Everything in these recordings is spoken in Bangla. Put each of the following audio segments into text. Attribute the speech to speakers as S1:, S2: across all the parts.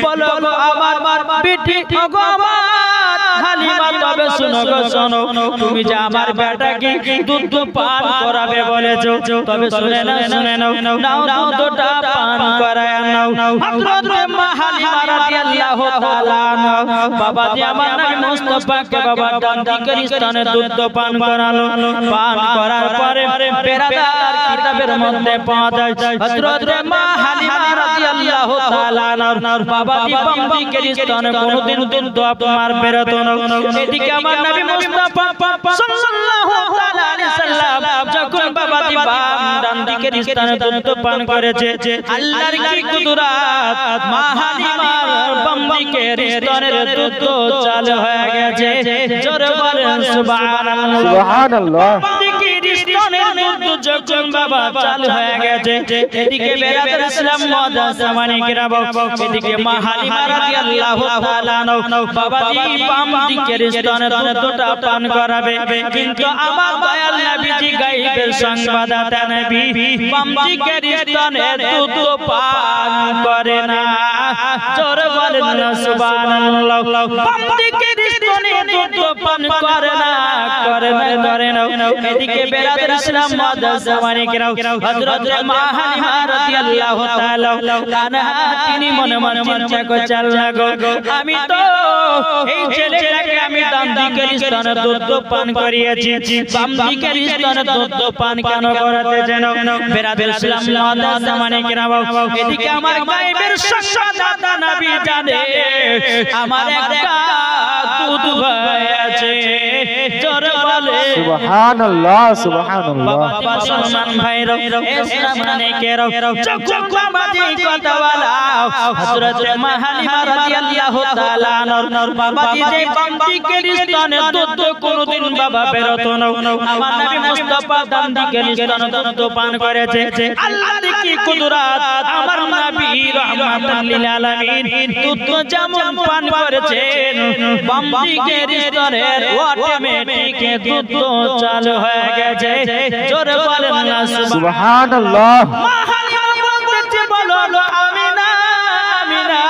S1: বলো গো আমার বেটি ওগো আমার হালিমা, তবে শুনো গো শোনো, তুমি যে আমার বেটাকে দুধ পান করাবে বলেছো, তবে শুনে নাও নাও দুধটা পান করায় নাও। হযরত মা হালিমা রাদিয়াল্লাহু তাআলা বাবা যে আমার নবী মুস্তাফাকে বাবা ডান দিকের স্থানে দুধ পান করালো। পান করার পরে পেরাদার কিতাবের মধ্যে পাওয়া যায় হযরত মা হালিমা রাদিয়াল্লাহু তাআলা বাবা দি বাম দিকের স্থানে কোনদিন দুধ আপনার বেরোতো না। এদিকে আমার নবী মুস্তাফা সাল্লাল্লাহু তাআলা আলাইহি সাল্লাম যখন বাবা দি বাম ডান দিকের স্থানে দুধ পান করেছে, আল্লাহর কি কুদরত, মা হালিমার বাম দিকের স্থানের দুধ চালু হয়ে গেছে। জোরে বলেন সুবহানাল্লাহ সুবহানাল্লাহ। যখন বাবা চালু হয়ে গেছে, এদিকে বেরাদার ইসলাম মুআজ্জামানি কিরাম, এদিকে মা হালিমা রাদিয়াল্লাহু তাআলা বাবা জি বাম দিকের স্থানে দুধটা পান করাবে, কিন্তু আমার দয়াল নবীজি গায়বের সংবাদদাতা নবী বাম দিকের স্থানে দুধ পান করে না। জোরে বলেন সুবহানাল্লাহ। বাম দিকের স্থানে দুধ পান করে না। এদিকে বেরাদার ইসলাম মুআজ্জামানি কিরাম হযরত মা হালিমা রাদিয়াল্লাহু তাআলা আনহা তিনি মনে মনে চিন্তা করছে, আল্লাহ গো আমি তো এই ছেলেটাকে আমি ডান দিকের স্থানে দুধ পান করিয়েছি, বাম দিকের স্থানে দুধ পান কেন করাতে যেন? বেরাদার ইসলাম মুআজ্জামানি কিরাম এদিকে আমার গায়বের সংবাদদাতা নবী জানে আমার একটা দুধ ভাই আছে। জোরে বলে
S2: সুবহানাল্লাহ সুবহানাল্লাহ।
S1: বাবা মুসলমান ভাইরা ইসলাম মানে কেরো যখন বাবাজি কথা বলা হযরত মা হালিমা রাদিয়াল্লাহু তাআলা বাবাজি যে বাম দিকের স্থানে দুধ কোনদিন বাবা বেরোতো না। আমার নবী মুস্তাফা ডান দিকের স্থানে দুধ পান করেছে। আল্লাহর কি কুদরত, আমার নবী রাহমাতুল লিল আলামিন দুধ যেমন পান করেছেন, বাম দিকের স্থানে অটোমেটিক দুধ চালু হয়ে গেছে। জোরে বলেন না
S2: সুবহানাল্লাহ।
S1: মা হালিমা বলতে বলো আমিনা আমিনা,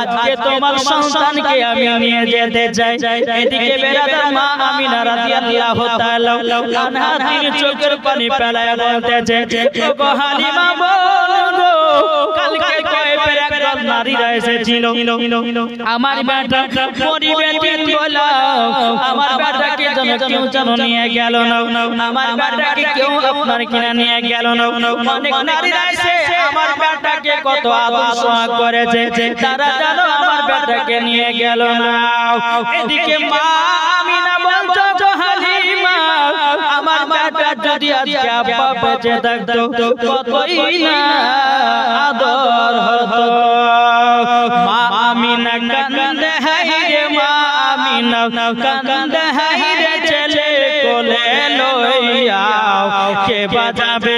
S1: আজকে তোমার সন্তানকে আমি নিয়ে যেতে চাই। এদিকে বেরাদার মা আমিনা রাদিয়াল্লাহু তাআলা আনহা তিনি চোখের পানি ফেলায় বলতেছে, ওগো হালিমা বলো কালকে কয়েকবার একজন নারীরা এসেছিল, আমার বেটা পরিবে দিন বলো আমার বেটাকে যেন কেউ যেন নিয়ে গেল না, আমার বেটাকে কেউ আপনার কিনা নিয়ে গেল না। অনেক নারীরা এসে আমার বেটাকে কত আদর সোহাগ করেছে, তারা যেন আমার বেটাকে নিয়ে গেল না। এদিকে মা আমিনা বলতো, গো হালিমা আমার বেটা যদি আজকে আব্বা বেঁচে থাকতো কতই না আদর হতো। মা আমিনা কান্দে হায়রে, মা আমিনা কান্দে হায়রে, ছেলে কোলে লইয়াও কে বাজাবে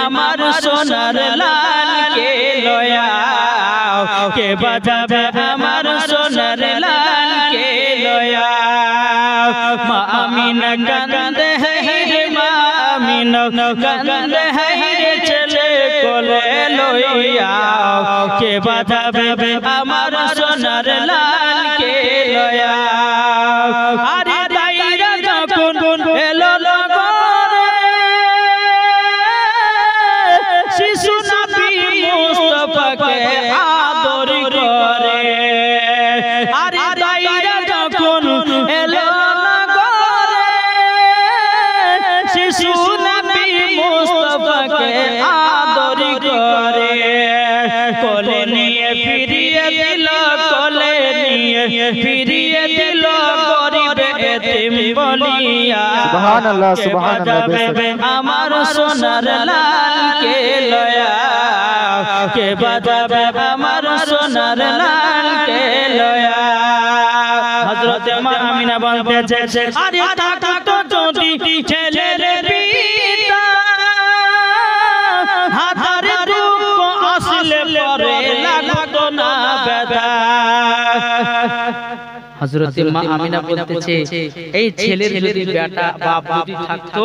S1: আমার সোনার লাল কে লয়াও, কে বাজাবে আমার সোনার লাল কে লয়াও। মা আমিনা কান্দে হায়রে, মা আমিনা কান্দে হায়রে, ছেলে কোলে লইয়াও কে বাজাবে আমার সোনার লাল কে লয়াও। আরে দাইরা যখন এলো লগরে শিশু নবী মুস্তাফাকে আদর করে, আরে দাইরা যখন এলো লগরে শিশু নবী মুস্তাফাকে আদর করে, কোলে নিয়ে ফিরিয়ে দিল, কোলে নিয়ে ফিরিয়ে দিল গরিবে এতিম বলিয়া।
S2: সুবহানাল্লাহ সুবহানাল্লাহ।
S1: আমার সোনার লাল কে লয়াও কে বাজাবে আমার সোনার লাল কে লয়াও। হযরত মা আমিনা বলতেছে, আরে থাকতো যদি ছেলের পিতা হাতের দুঃখ আসলে পরে লাগতো না ব্যথা। হযরত মা আমিনা বলতেছে, এই ছেলের যদি বেটা বাপ যদি থাকতো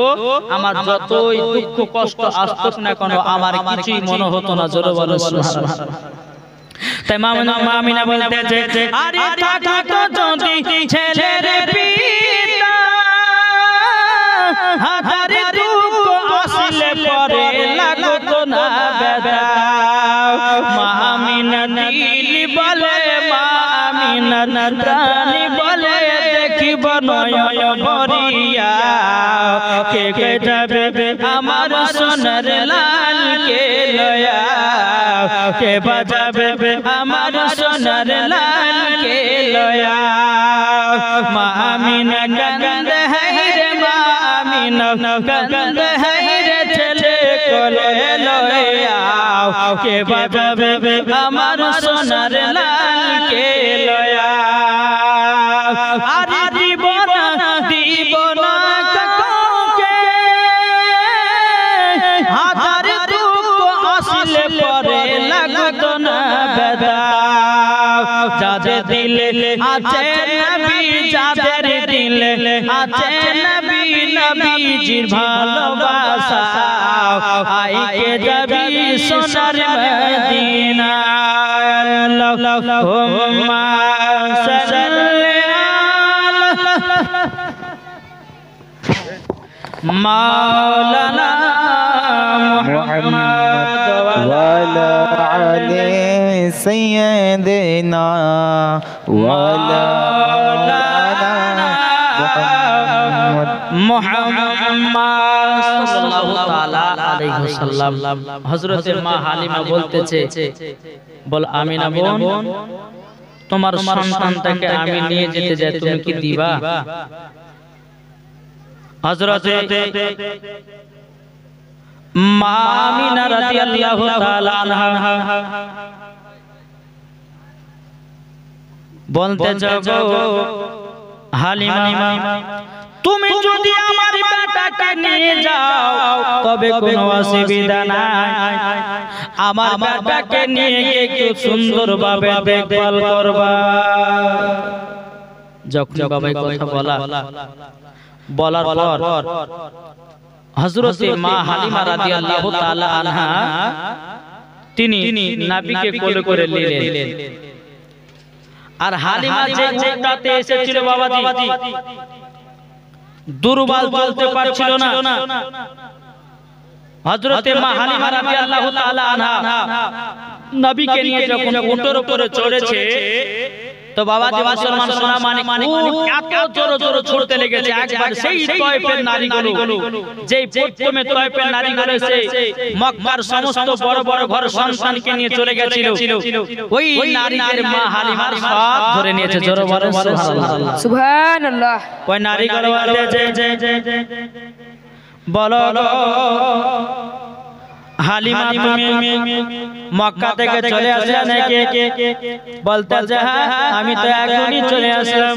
S1: আমার যতই দুঃখ কষ্ট আসতো না কেন আমার কিছুই মনে হতো না। জোরে বলো সুবহানাল্লাহ। তাই মা আমিনা বলতেছে আরে থাকতো যদি ছেলের পিতা হাজার দুঃখ আসলে পরে লাগতো না বেদা মা আমিনা নীল বলে মা আমিনা রানী বলে দেখিব নয়ন ভরিয়া কে কে যাবে আমার সোনার লাল কে লয়া কে বাজাবে আমার সোনার লাল কে লয়া মা আমিনা কান্দে রে মা আমিনা কান্দে রে ছেলে কোলে লয়া কে বাজাবে আমার সোনার লাল কে লয়া আরে দিব না কাউকে হাজার দুঃখ আসলে পরে লাগতো না বেদা যাদের দিলে আছে নবী যাদের দিলে আছে নবী নবীজির ভালোবাসা আইকে যাবি সোনার মদিনা আল্লাহুম্মা সাল্লি মাওলানা মুহাম্মদ
S2: ওয়ালা আলি সাইয়্যিদিনা ওয়ালা
S1: মুহাম্মদ সাল্লাল্লাহু তাআলা আলাইহি ওয়াসাল্লাম হযরত মা হালিমা বলতেছে বল আমিনা বোন তোমার সন্তানটাকে আমি নিয়ে যেতে যাই তুমি কি দিবা হযরত মা আমিনা রাদিয়াল্লাহু তাআলা আনহা বলতে যাবো হালিমা তুমি যদি আমার বেটাকে নিয়ে যাও তবে কোনো অসুবিধা নাই আমার বেটাকে নিয়ে একটু সুন্দরভাবে দেখভাল করবা যখন বাবাই কথা বলার পর হযরত মা হালিমা রাদিয়াল্লাহু তাআলা আনহা তিনি নবীকে কোলে করে নিলেন আর হালিমা যে উটটাতে এসেছিল বাবাজি দুর্বল চলতে পারছিল না হযরত মা হালিমা রাদিয়াল্লাহু তাআলা আনহা নবীকে নিয়ে যখন উটের উপরে চড়েছে তো বাবাজি মুসলমান সোনা মানে এত জোরে জোরে ছুটতে লেগেছে একবার সেই তয়েফের নারীগুলো যেই প্রথমে তয়েফের নারীগুলো সেই মক্কার সমস্ত বড় বড় ঘর সন্তানকে নিয়ে চলে গিয়েছিল ওই নারীদের মা হালিমার সব ধরে নিয়েছে জোরে বলেন সুবহানাল্লাহ
S3: সুবহানাল্লাহ
S1: ওই নারীগুলো বলতে বলো হালিমা তুমি মক্কা থেকে চলে আসলে নাকি বলতে আমি তো এখনই চলে আসলাম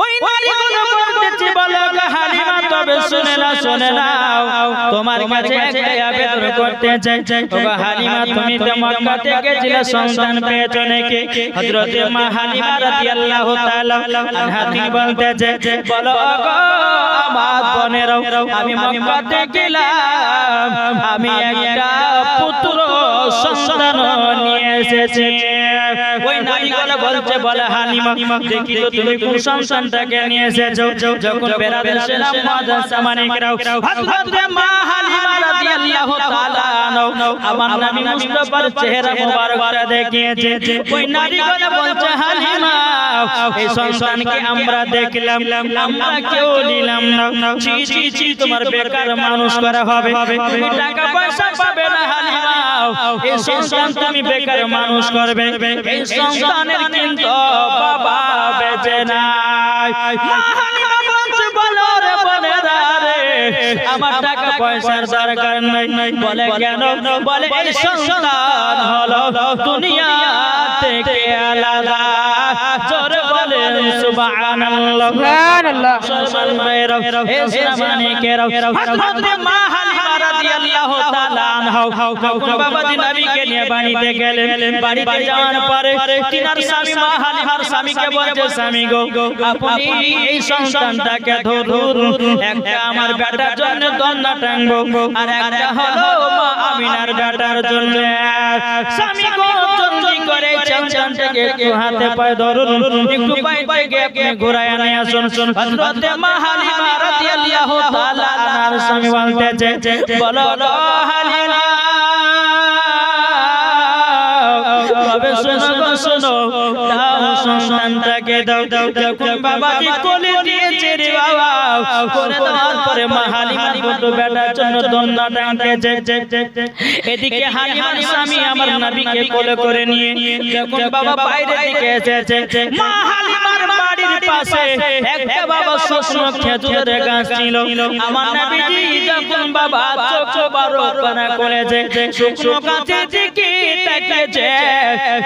S1: ওই নারীগুলো বলতেছে বলো হালিমা তবে শুনে নাও তোমার কাছে একটা আবেদন করতে চাই ওগো হালিমা তুমি তো মক্কা থেকে ছিলে সন্তান পেয়েছো নাকি হযরত মা হালিমা রাদিয়াল্লাহু তাআলা আনহা তিনি বলতেছে বলো ওগো আমার বোনেরাও আমি মক্কা থেকে গেলাম আমি একটা পুত্র সন্তান নিয়ে এসেছি ওই নারীগুলো বলে হালিমা দেখি তো তুমি কোন সন্তানটাকে নিয়ে এসেছো যখন বেরাদের সেনা মাদ্রাসা মানিকরাও হযরত মা হালিমা রাদিয়াল্লাহু তাআলা আমার নবী মুস্তাফার চেহারা মোবারকটা দেখিয়েছে ওই নারীগুলো বলছে হালিমা এই সন্তানকে আমরা দেখলাম আমরা কেউ নিলাম না ছি তোমার বেকার মানুষ করা হবে তুমি টাকা পয়সা পাবে না হালিমা এই সন্তান তুমি বেকার মানুষ করবে এই সন্তানের কিন্তু বাবা বেঁচে নাই হালিমা বলছে বলো রে বলে রে আমার টাকা পয়সার দরকার নাই বলে কেন বলে এই সন্তান হলো দুনিয়া থেকে আলাদা জোরে বলেন সুবহানাল্লাহ সুবহানাল্লাহ মুসলমান ভাইরা ইসলাম মানিকেরা হযরত মা হালিমা রাদিয়াল্লাহু রাদিয়াল্লাহু তাআলা আনহা যখন বাবাজি নবীকে নিয়ে বাড়িতে গেলেন বাড়িতে যাওয়ার পরে তিনার স্বামী মা হালিমার স্বামীকে বলছে স্বামী গো আপনি এই সন্তানটাকে ধরুন একটা আমার বেটার জন্য দন্না টাঙবো আর একটা হলো মা আমিনার বেটার জন্য স্বামী গো জলদি করে সন্তানটাকে একটু হাতে পায়ে ধরুন একটু পায়ে থেকে আপনি ঘোরায় নিয়ে আসুন হযরত মা হালিমা রাদিয়াল্লাহু তাআলা আনহার স্বামী বলতেছে বলো হালিমা তবে শোনো দাও সন্তানটাকে দাও যখন বাবাজি কোলে দিয়েছে রে বাবা কোলে দেওয়ার পরে মা হালিমার ছোট বেটার জন্য দন্না টানতেছে এদিকে হালিমার স্বামী আমার নবীকে কোলে করে নিয়ে যখন বাবা বাইরে দিকে এসেছে মা হালিমার বাড়ির পাশে একটা বাবা শুকনো খেজুরের গাছ ছিল আমার নবীজি যখন বাবা চোখ বড় করে করেছে শুকনো গাছের দিকে তাকিয়েছে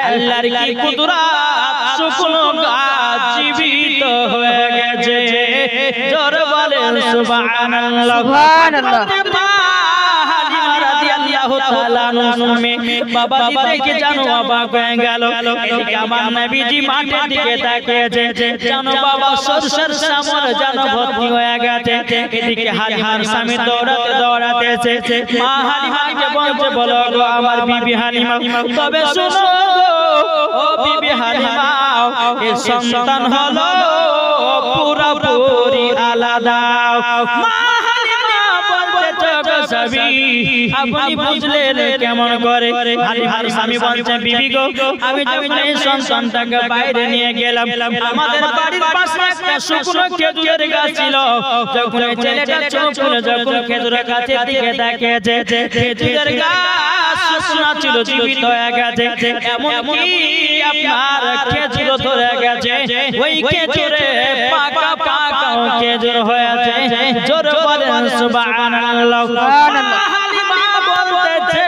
S1: আল্লাহর কি কুদরত শুকনো গাছ জীবিত হয়ে গেছে জোরে বলেন সুবহানাল্লাহ সুবহানাল্লাহ হালিমা রাদিয়াল্লাহু তাআলা আনহা বাবা দেখে জানো অবাক হয়ে গেল এদিকে আমার নবীজি মাঠের দিকে তাকিয়েছে জানো বাবা সরসর সামর জানো ভর্তি হয়ে গেছে এদিকে হালিমার স্বামী দৌড়াতেছে মা হালিমাকে বলছে বলো গো আমার বিবি হালিমা তবে শোনো ও বিবি হালিমা এই সন্তান হলো পুরোপুরি আলাদা মা হালিমা বলতে সবই আপনি বুঝলেন কেমন করে হালিমার স্বামী বলছে বিবি গো আমি যখন এই সন্তানটাকে বাইরে নিয়ে গেলাম আমাদের বাড়ির পাশে একটা শুকনো খেজুরের গাছ ছিল যখন এই ছেলেটা চোখ খুলে যখন খেজুরের গাছের দিকে তাকিয়েছে খেজুরের গাছ শুকনো ছিল জীবিত হয়ে গেছে এমনকি আপনার খেজুর ধরে গেছে ওই খেজুরে পাকা পাকা খেজুর হয়েছে জোরে বলেন সুবহানাল্লাহ হালিমা বলতেছে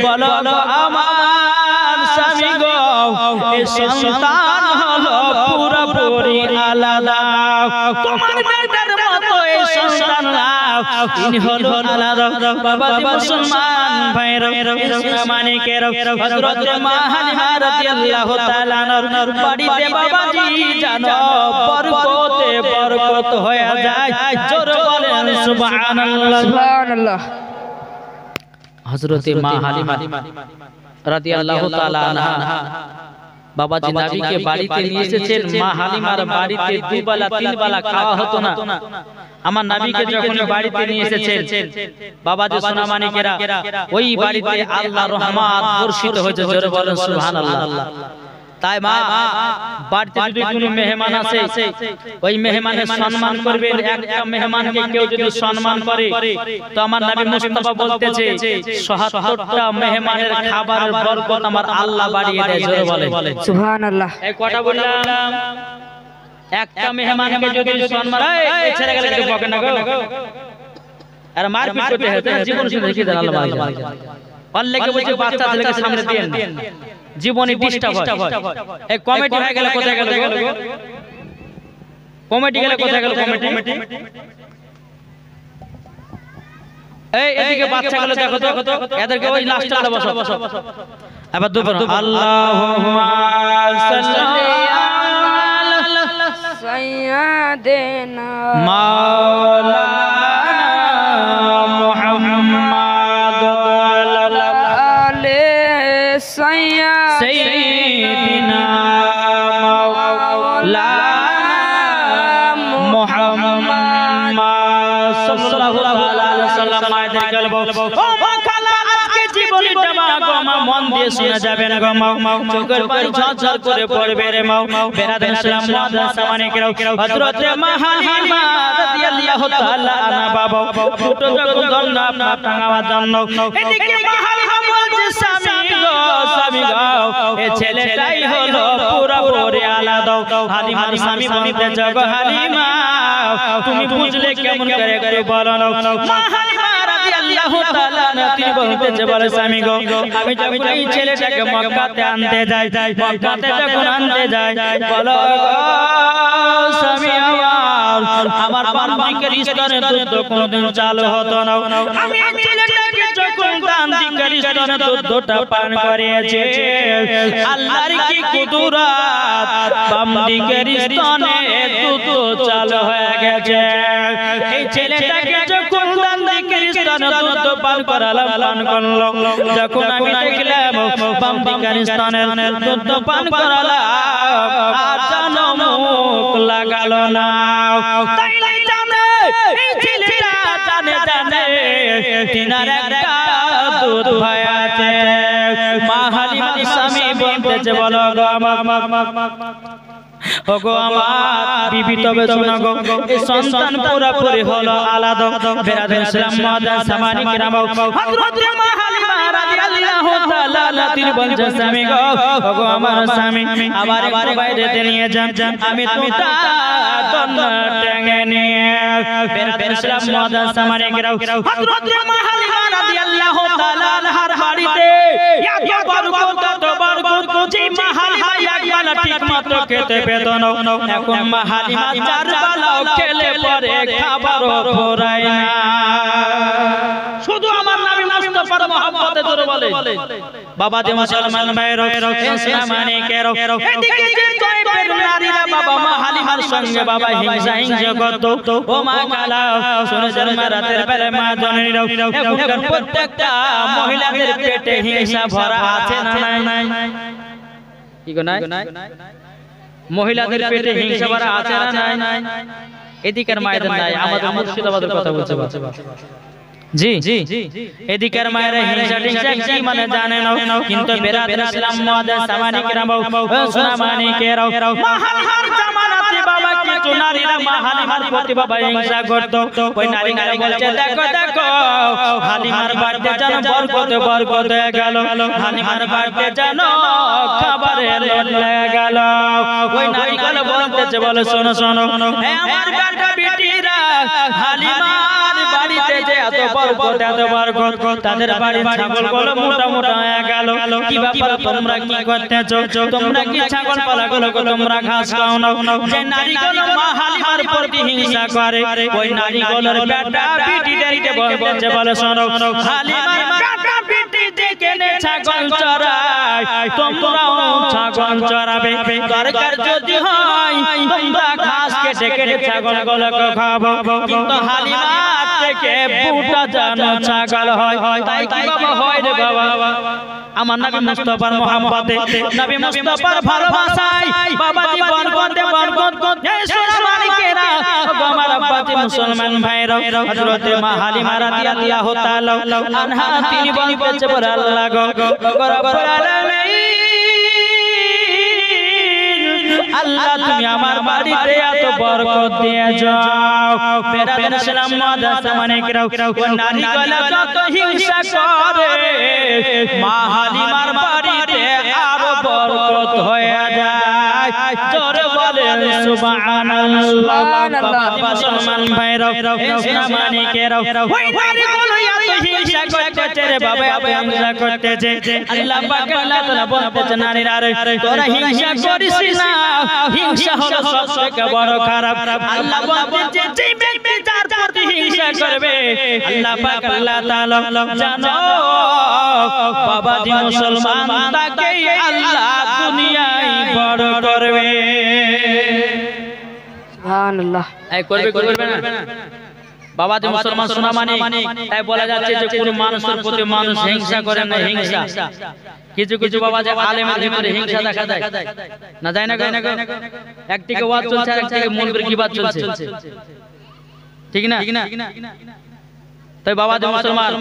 S1: বলো আমার স্বামী গো এই সন্তান হলো পুরোপুরি আলাদা তোমার বেটার মতো এই সন্তান তিনি হলো আলাদা বাবা মুসলমান ভাইরা মানিকের হযরত মা হালিমা রাদিয়াল্লাহু তাআলা আনহার বাড়িতে বাবাজি জানো বরকতে বরকত হয়ে যায় জোরে বলেন সুবহানাল্লাহ সুবহানাল্লাহ হযরত মা হালিমা রাদিয়াল্লাহু তাআলা আনহা বাবাজি নবীকে বাড়িতে নিয়ে এসেছেন মা হালিমার বাড়িতে দুবেলা তিনবেলা খাওয়া হতো না আমার নবীকে যখন বাড়িতে নিয়ে এসেছেন বাবাজি সোনা মানিকেরা ওই বাড়িতে আল্লাহর রহমত বর্ষিত হয়েছে জোরে বলেন সুবহানাল্লাহ তাই মা বাড়িতে যদি কোনো মেহমান আসে ওই মেহমানের সম্মান করবেন একটা মেহমানকে কেউ যদি সম্মান করে তো আমার নবী মুস্তাফা বলতেছে ৭৭টা মেহমানের খাবারের বরকত আমার আল্লাহ বাড়িয়ে দেয় জোরে বলেন
S3: সুবহানাল্লাহ
S1: এই কথা বললাম একটা মেহমানকে যদি সম্মান এই ছেড়ে গেলে একটু বকে না গো আর মারপিট করতে হয় জীবন শুধু দেখিয়ে দেন আল্লাহ মালিক আল্লাহকে বলছে বাচ্চা ছেলেকে সামনে দেন জীবনে ডিস্টার্ব হয় এই কমিটি হয়ে গেল কোথায় গেল কমিটি গেল কোথায় গেল কমিটি এই এদিকে বাচ্চাগুলো দেখো তো এদেরকে ওই লাস্টে আলো বসো আবার দুপুর আল্লাহুম্মা সাল্লি আলা
S3: সাইয়্যিদিনা
S1: মাওলানা মুহাম্মাদ
S3: আলে
S1: সাইয়্যিদিনা মাওলানা মুহাম্মাদ সাল্লাল্লাহু আলাইহি ওয়াসাল্লাম মায়েদের গলব ও মা খালা আজকে জীবনটা মা গো মা মন দিয়ে শুনে যাবেন গো মা চোখের পানি ঝরঝর করে পড়বে রে মা বেরাদ ইসলাম মাদ্রাসা মানিকেরাও হযরত মা হালিমা রাদিয়াল্লাহু তাআলা আনহা বাবা ছোট যখন জন্য আপনার টাঙাবার জন্য এদিকে মা হালিমা বলছে স্বামী গো এই ছেলেটাই হলো পুরোপুরি আলাদা হালিমার স্বামী বলতে জগো হালিমা তুমি বুঝলে কেমন করে বলো না মা হালিমা রাদিয়াল্লাহু তাআলা তিনি বলতেছে বলে স্বামী গো আমি যখন এই ছেলেটাকে মক্কাতে আনতে যাই মক্কাতে যখন আনতে যাই বলো স্বামী আমার বান্দিকের স্তনে দুধ কোনদিন চালু হতো না আমি এই ছেলেটাকে যখন বান্দিকের স্তনে দুধটা পান করিয়েছি আল্লাহর কি কুদরত বান্দিকের স্তনে দুধ চালু হয়ে গেছে এই ছেলেটাকে যখন বান্দিকের স্তনে দুধ পান করালাম পান করলো যখন আমি দেখলাম বান্দিকের স্তনে দুধ পান করালাম আর জানো মুখ লাগালো না তাইলে জানে এই ছেলেটা জানে জানে তিনার একটা দুধ ভাই আছে মা হালিমার স্বামী বলতেছে বলো গো আমার ওগো আমার বিবি তবে শোনো গো এই সন্তান পুরোপুরি হলো আলাদা বেরাদর ইসলাম মাদান সামানি কিরাম হযরত মা হালিমা রাদিয়াল্লাহু তাআলা তিনি বলছেন স্বামী গো ওগো আমার স্বামী আমারে বাইরেতে নিয়ে যান আমি তোটা দন্ন টেনে নিয়ে বেরাদর ইসলাম মাদান সামানি কিরাম হযরত মা হালিমা রাদিয়াল্লাহু তাআলা আনহার বাড়িতে এত বরকত তো বরকত যে মা হালিমা একবেলা ঠিকমতো খেতে পেত না এখন মা হালিমা চার বেলাও খেলে পরে খাবারও ফুরায় না শুধু আমার নবী মুস্তাফার মহব্বতে জোরে বলে বাবা যে মুসলমান ভাইরা ইসলামানি কেরো এদিকে যে তয়বের নারীরা বাবা মা হালিমার সঙ্গে বাবা হিংসা করত ও মা কালা শুনে জন্ম রাতের বেলা মা জননীরা এখনকার প্রত্যেকটা মহিলাদের পেটে হিংসা ভরা আছে না নাই কি গো নাই মহিলাদের পেটে হিংসা ভরা আছে না নাই এদিকের মায়েদের নাই আমাদের মুর্শিদাবাদের কথা বলছে জি এদিকের মায়েরা হিংসা কি মানে জানে না কিন্তু বেরাদর ইসলাম মাদান সামানি কিরাম সুনামানি কেরাও মাহালিমার জামানাতে বাবা কিছু নারীরা মাহালিমার প্রতি বাবা হিংসা করত ওই নারীরা বলছে দেখো দেখো হালিমার বাড়িতে যেন বরকত হয়ে গেল হালিমার বাড়িতে যেন খাবারে লোট লেগে গেল ওই নারীগুলো বলতেছে বলে শোনো শোনো আমার বেটা বেটিরা হালিমার বাড়িতে যে এত বরকত তাদের বাড়ির ছাগলগুলো মোটা মোটা হয়ে গেল কি ব্যাপার তোমরা কি করতেছো তোমরা কি ছাগল পালাগুলো তোমরা ঘাস খাও না যে নারীগুলো মা হালিমার প্রতি হিংসা করে ওই নারীগুলোর বেটা বেটিদেরকে বলতেছে বলে শোনো হালিমার বেটা বেটি যেখানে ছাগল চরায় তোমরাও ছাগল চরাবে দরকার যদি হয় তোমরা ঘাস কেটে কেটে ছাগলগুলোকে খাবো কিন্তু হালিমার থেকে বুটা জানো ছাগল হয় তাই কি বাবা হয় রে বাবা আমার নবী মুস্তাফার মহব্বতে নবী মুস্তাফার ভালোবাসায় বাবা জীবন বরকত এই সুনামানিকেরা আমার আব্বাজি মুসলমান ভাইরা হযরত মা হালিমা রাদিয়াল্লাহু তাআলা আনহা তিনি বলতেছে বলে আল্লাহ গো রব্বুল আলামিন আল্লাহ তুমি আমার বাড়িতে এত বরকত দিয়ে যাও বেরাদর ইসলাম মাদান সামানি কিরাম ও নারীগুলো যত হিংসা করে মা হালিমার বাড়িতে আরো বরকত হয়ে যায় জোরে বলেন সুবহানাল্লাহ বাবা মুসলমান ভাইরা ইসলামানি কিরাম ওই নারীগুলো এত হিংসা করতেছে রে বাবা এত হিংসা করতেছে আল্লাহ পাক আল্লাহ তাআলা বলতেছে নারীরা রে তোরা হিংসা করিস না হিংসা হলো সবথেকে বড় খারাপ আল্লাহ বলতেছে যে ব্যক্তি যার প্রতি হিংসা করবে আল্লাহ পাক আল্লাহ তাআলা জানো বাবা জি মুসলমান তাকে আল্লাহ দুনিয়ায় বড় করবে
S3: সুবহানাল্লাহ
S1: এই করবে না বাবা জি মুসলমান শোনা মানে তাই বলা যাচ্ছে যে কোন মানুষের প্রতি মানুষ হিংসা করে না হিংসা কিছু কিছু বাবা যে আলেমের ভিতরে হিংসা দেখা যায় না যায় না একদিকে ওয়াজ চলছে আর একদিকে মৌলবীর গীবাত চলছে ঠিক না তাই বাবা যে মুসলমান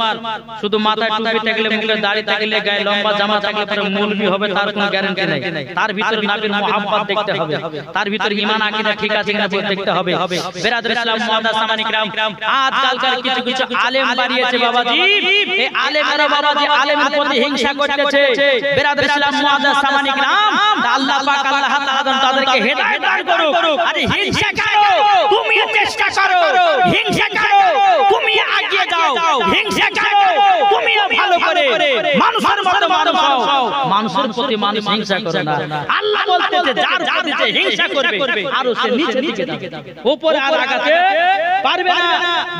S1: শুধু মাথায় টুপি থাকলে মুখে দাড়ি থাকলে গায়ে লম্বা জামা থাকলে পরে মৌলবী হবে তার কোনো গ্যারান্টি নাই তার ভিতর নবীর মুহাব্বত দেখতে হবে তার ভিতর ঈমান আকীদা ঠিক আছে কিনা দেখতে হবে বেরাদর ইসলাম মাদান সামানি কিরাম আজকালকার কিছু কিছু আলেম বাড়িয়েছে বাবাজি এই আলেমরা বাবাজি আলেমের প্রতি হিংসা করতেছে বেরাদর ইসলাম মাদান সামানি কিরাম আল্লাহ পাক আল্লাহ তাআলা তাদেরকে হেদায়েত দান করুক আরে হিংসা করো তুমি চেষ্টা করো হিংসা করো তুমি আগিয়ে যাও হিংসা করো তুমি মানুষের মতো মানুষ হও, মানুষের প্রতি মানুষ হিংসা করে না। আল্লাহ বলতেছে যার প্রতি যে হিংসা করবে আর সে নিচে দিকে যাবে, উপরে আর আগাতে পারবে না।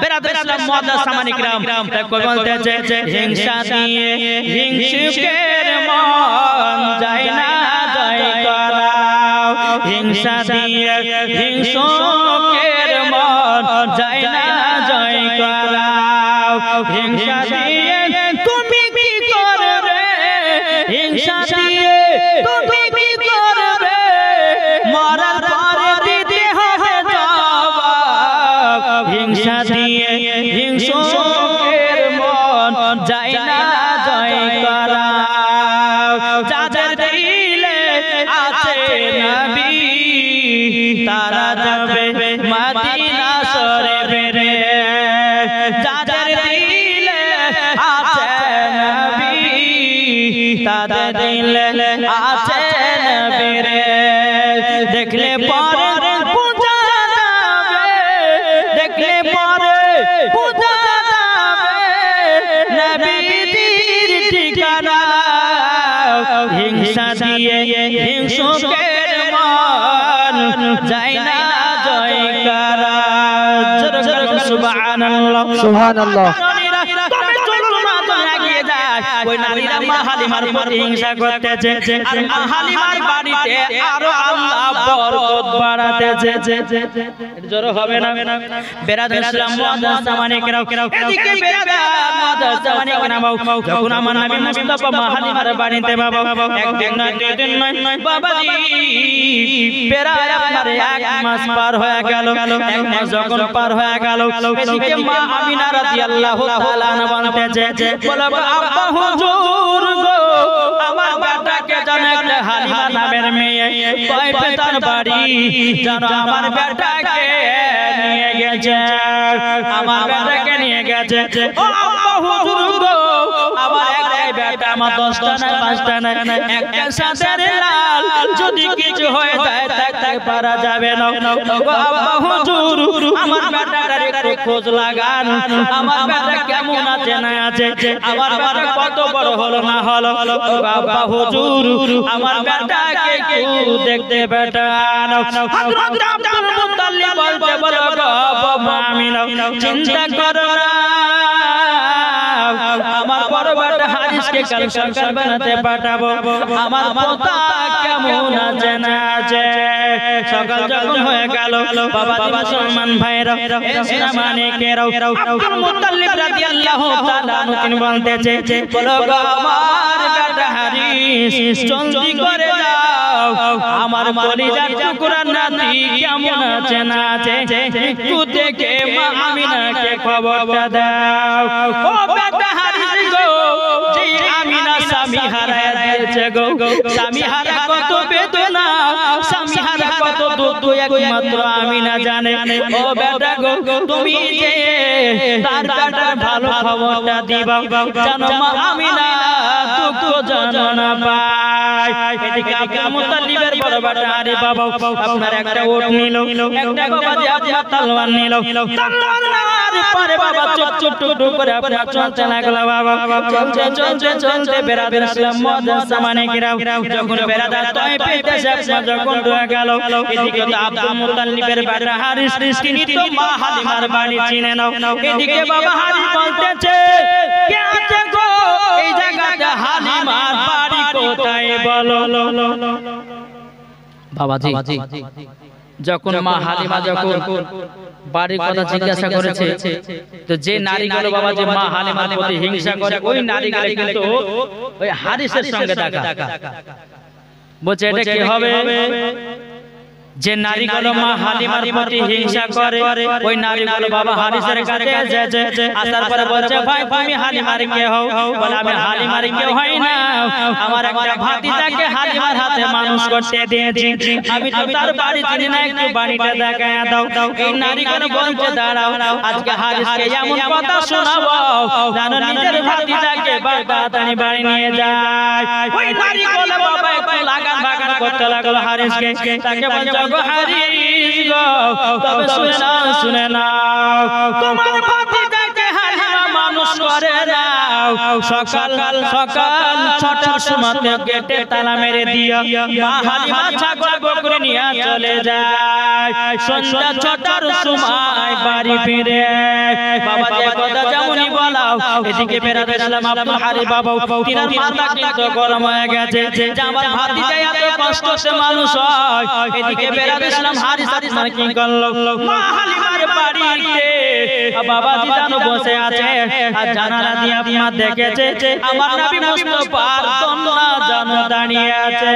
S1: বেরাদর ইসলাম মুআজ্জাজ সামানি کرام তাকে বলতেছে হিংসা দিয়ে হিংসুকের মন যায় না জয় করাও, হিংসা দিয়ে হিংসুকের মন যায় না জয় করাও, হিংসা দিয়ে তুমি কি করবে, হিংসা দিয়ে তুমি কি করবে, মরার পরে দিতে হবে জবাব, হিংসা দিয়ে হিংসুকের মন যায় না জয় করাও, যাদের দিলে আছে নবী তারা যাবে মদিনা শরীফে রে, যাদের দিলে আছে নবী তাদের দিলে আছে নবী রে, দেখলে পরে পূজা যাবে, দেখলে পরে পূজা যাবে নবীর ঠিকানা, হিংসা দিয়ে হিংসুকের মন যায় না জয় করা। সুবহানাল্লাহ
S2: সুবহানাল্লাহ।
S1: তবে চলুন না তো এগিয়ে যায়, ওই নারীরা মা হালিমার প্রতি হিংসা করতেছে, আর মা হালিমার বাড়িতে আরো আল্লাহ বরকত বাড়াতেছে। জোর হবে না? বেরাদর ইসলাম মুআজ্জাজ সামানি کرام, এদিকে বেরাদর মুআজ্জাজ সামানি کرام, যখন আমার নবী মুস্তাফা মা হালিমার বাড়িতে বাবা একদিন নয় দুই দিন নয় বাবাজি প্রায় আপনার এক মাস পার হয়ে গেল, এক মাস যখন পার হয়ে গেল এদিকে মা আমিনা রাদিয়াল্লাহু তাআলা বলতেছে বলে আব্বা হুজুর গো আমার বেটাকে জানো একটা হালিমা নামের মেয়ে কয় পেতার বাড়ি জানো আমার বেটাকে নিয়ে গেছে, আমার বেটাকে নিয়ে গেছে। ও আব্বা হুজুর গো আমার একটাই বেটা, আমার 10টা না 5টা না, একটা সাদের লাল, যদি কিছু হয়ে যায় থাকতে পারা যাবে না। গো আব্বা হুজুর আমার বেটাটার একটু খোঁজ লাগান, আমার বেটা কেমন আছে না আছে, আমার বেটা কত বড় হলো না হলো। গো আব্বা হুজুর আমার বেটাকে একটু দেখতে পাঠান। হযরত আব্দুল মুত্তালিব বলতে বলো গো বাবা আমিনা চিন্তা করো না, আমার বড় বেটা হারিসকে কাল সরকার বানাতে পাঠাবো, আমার পোতা কেমন আছে না আছে। সকাল যখন হয়ে গেল বাবা মুসলমান ভাইরা ইসলামানিকেরাও আব্দুল মুত্তালিব রাদিয়াল্লাহু তাআলা তিনি বলতেছে বলো গো আমার বেটা হারিস জলদি করে যাও, আমার কলিজার টুকরা নাতি কেমন আছে না আছে একটু দেখে মা আমিনাকে খবরটা দাও। ও বেটা হারিস গো যে আমিনা স্বামী হারায় দিয়েছে গো, স্বামী হারা কত বেদনা, স্বামী হারা কত দুঃখ একমাত্র আমিনা জানে। ও বেটা গো তুমি যে তার বেটার ভালো খবরটা দিবা জানো মা আমিনা দুঃখ জানো না পায়। এদিকে আব্দুল মুত্তালিবের বড় বেটা আরে বাবা আপনার একটা ওট নিল, একটা বাবাজি আপনার তলোয়ার নিল, তলোয়ার নেওয়ার পরে বাবা চুপ চুপ টুক করে আপনার চলতে লাগলো। বাবা চলতে চলতে চলতে বেরাদর ইসলাম মুআজ্জাজ সামানি کرام যখন বেরাদর তায়েফে দেশে যখন ঢুকে গেল, এদিকে তো আব্দুল মুত্তালিবের বেটা হারিস তিনি তো মা হালিমার বাড়ি চিনে নাও। এদিকে বাবা হারিস বলতেছে কে আছে গো এই জায়গাটা, হালিমার বাড়ি কোথায় বলো। বাবাজি যখন মা হালিমা যখন বাড়ির কথা জিজ্ঞাসা করেছে, তো যে নারীগুলো বাবা যে মা হালিমার প্রতি হিংসা করে ওই নারীগুলো কিন্তু ওই হারিসের সঙ্গে দেখা বলছে এটা কি হবে, যে নারীগুলো মা হালিমার প্রতি হিংসা করে ওই নারীগুলো বাবা হারিসের কাছে এসেছে, আসার পরে বলছে ভাই তুমি হালিমার কে হও, বলে আমি হালিমার কে হই না, আমার একটা ভাতিজাকে হালিমার হাতে মানুষ করতে দিয়েছি, আমি তো তার বাড়ি চিনি না, একটু বাড়িটা দেখায় দাও। এই নারীগুলো বলছে দাঁড়াও আজকে হারিসকে এমন কথা শোনাবো জানো নিজের ভাতিজাকে তাড়াতাড়ি বাড়ি নিয়ে যায়। ওই নারীগুলো বাবা একটু লাগান ভাগান করতে লাগলো হারিসকে, তাকে বলছে গো হারিস গো তবে শুনে নাও তোমার ভাতিজাকে হালিমা মানুষ করে নাও, সকাল সকাল 6টার সময় গেটে তালা মেরে দিয়া মা হালিমা ছাগল বকরি নিয়ে চলে যায়। সন্ধ্যা 6টার সময় বাড়ি ফিরে বাবা যে কথা যেমনই বলাও এদিকে বেরাতে গেলাম আব্দুল হারি বাবা তিনার মাথা কিন্তু গরম হয়ে গেছে যে আমার ভাতিজা এত কষ্ট সে মানুষ হয়। এদিকে বেরাতে গেলাম হারি সাথে কি করলো মা হালিমার বাড়িতে বাবাজি জানো বসে আছে আর জানালা দিয়ে আপনার দেখেছে আমার নবী মুস্তাফার তোমরা জানো দাঁড়িয়ে আছে।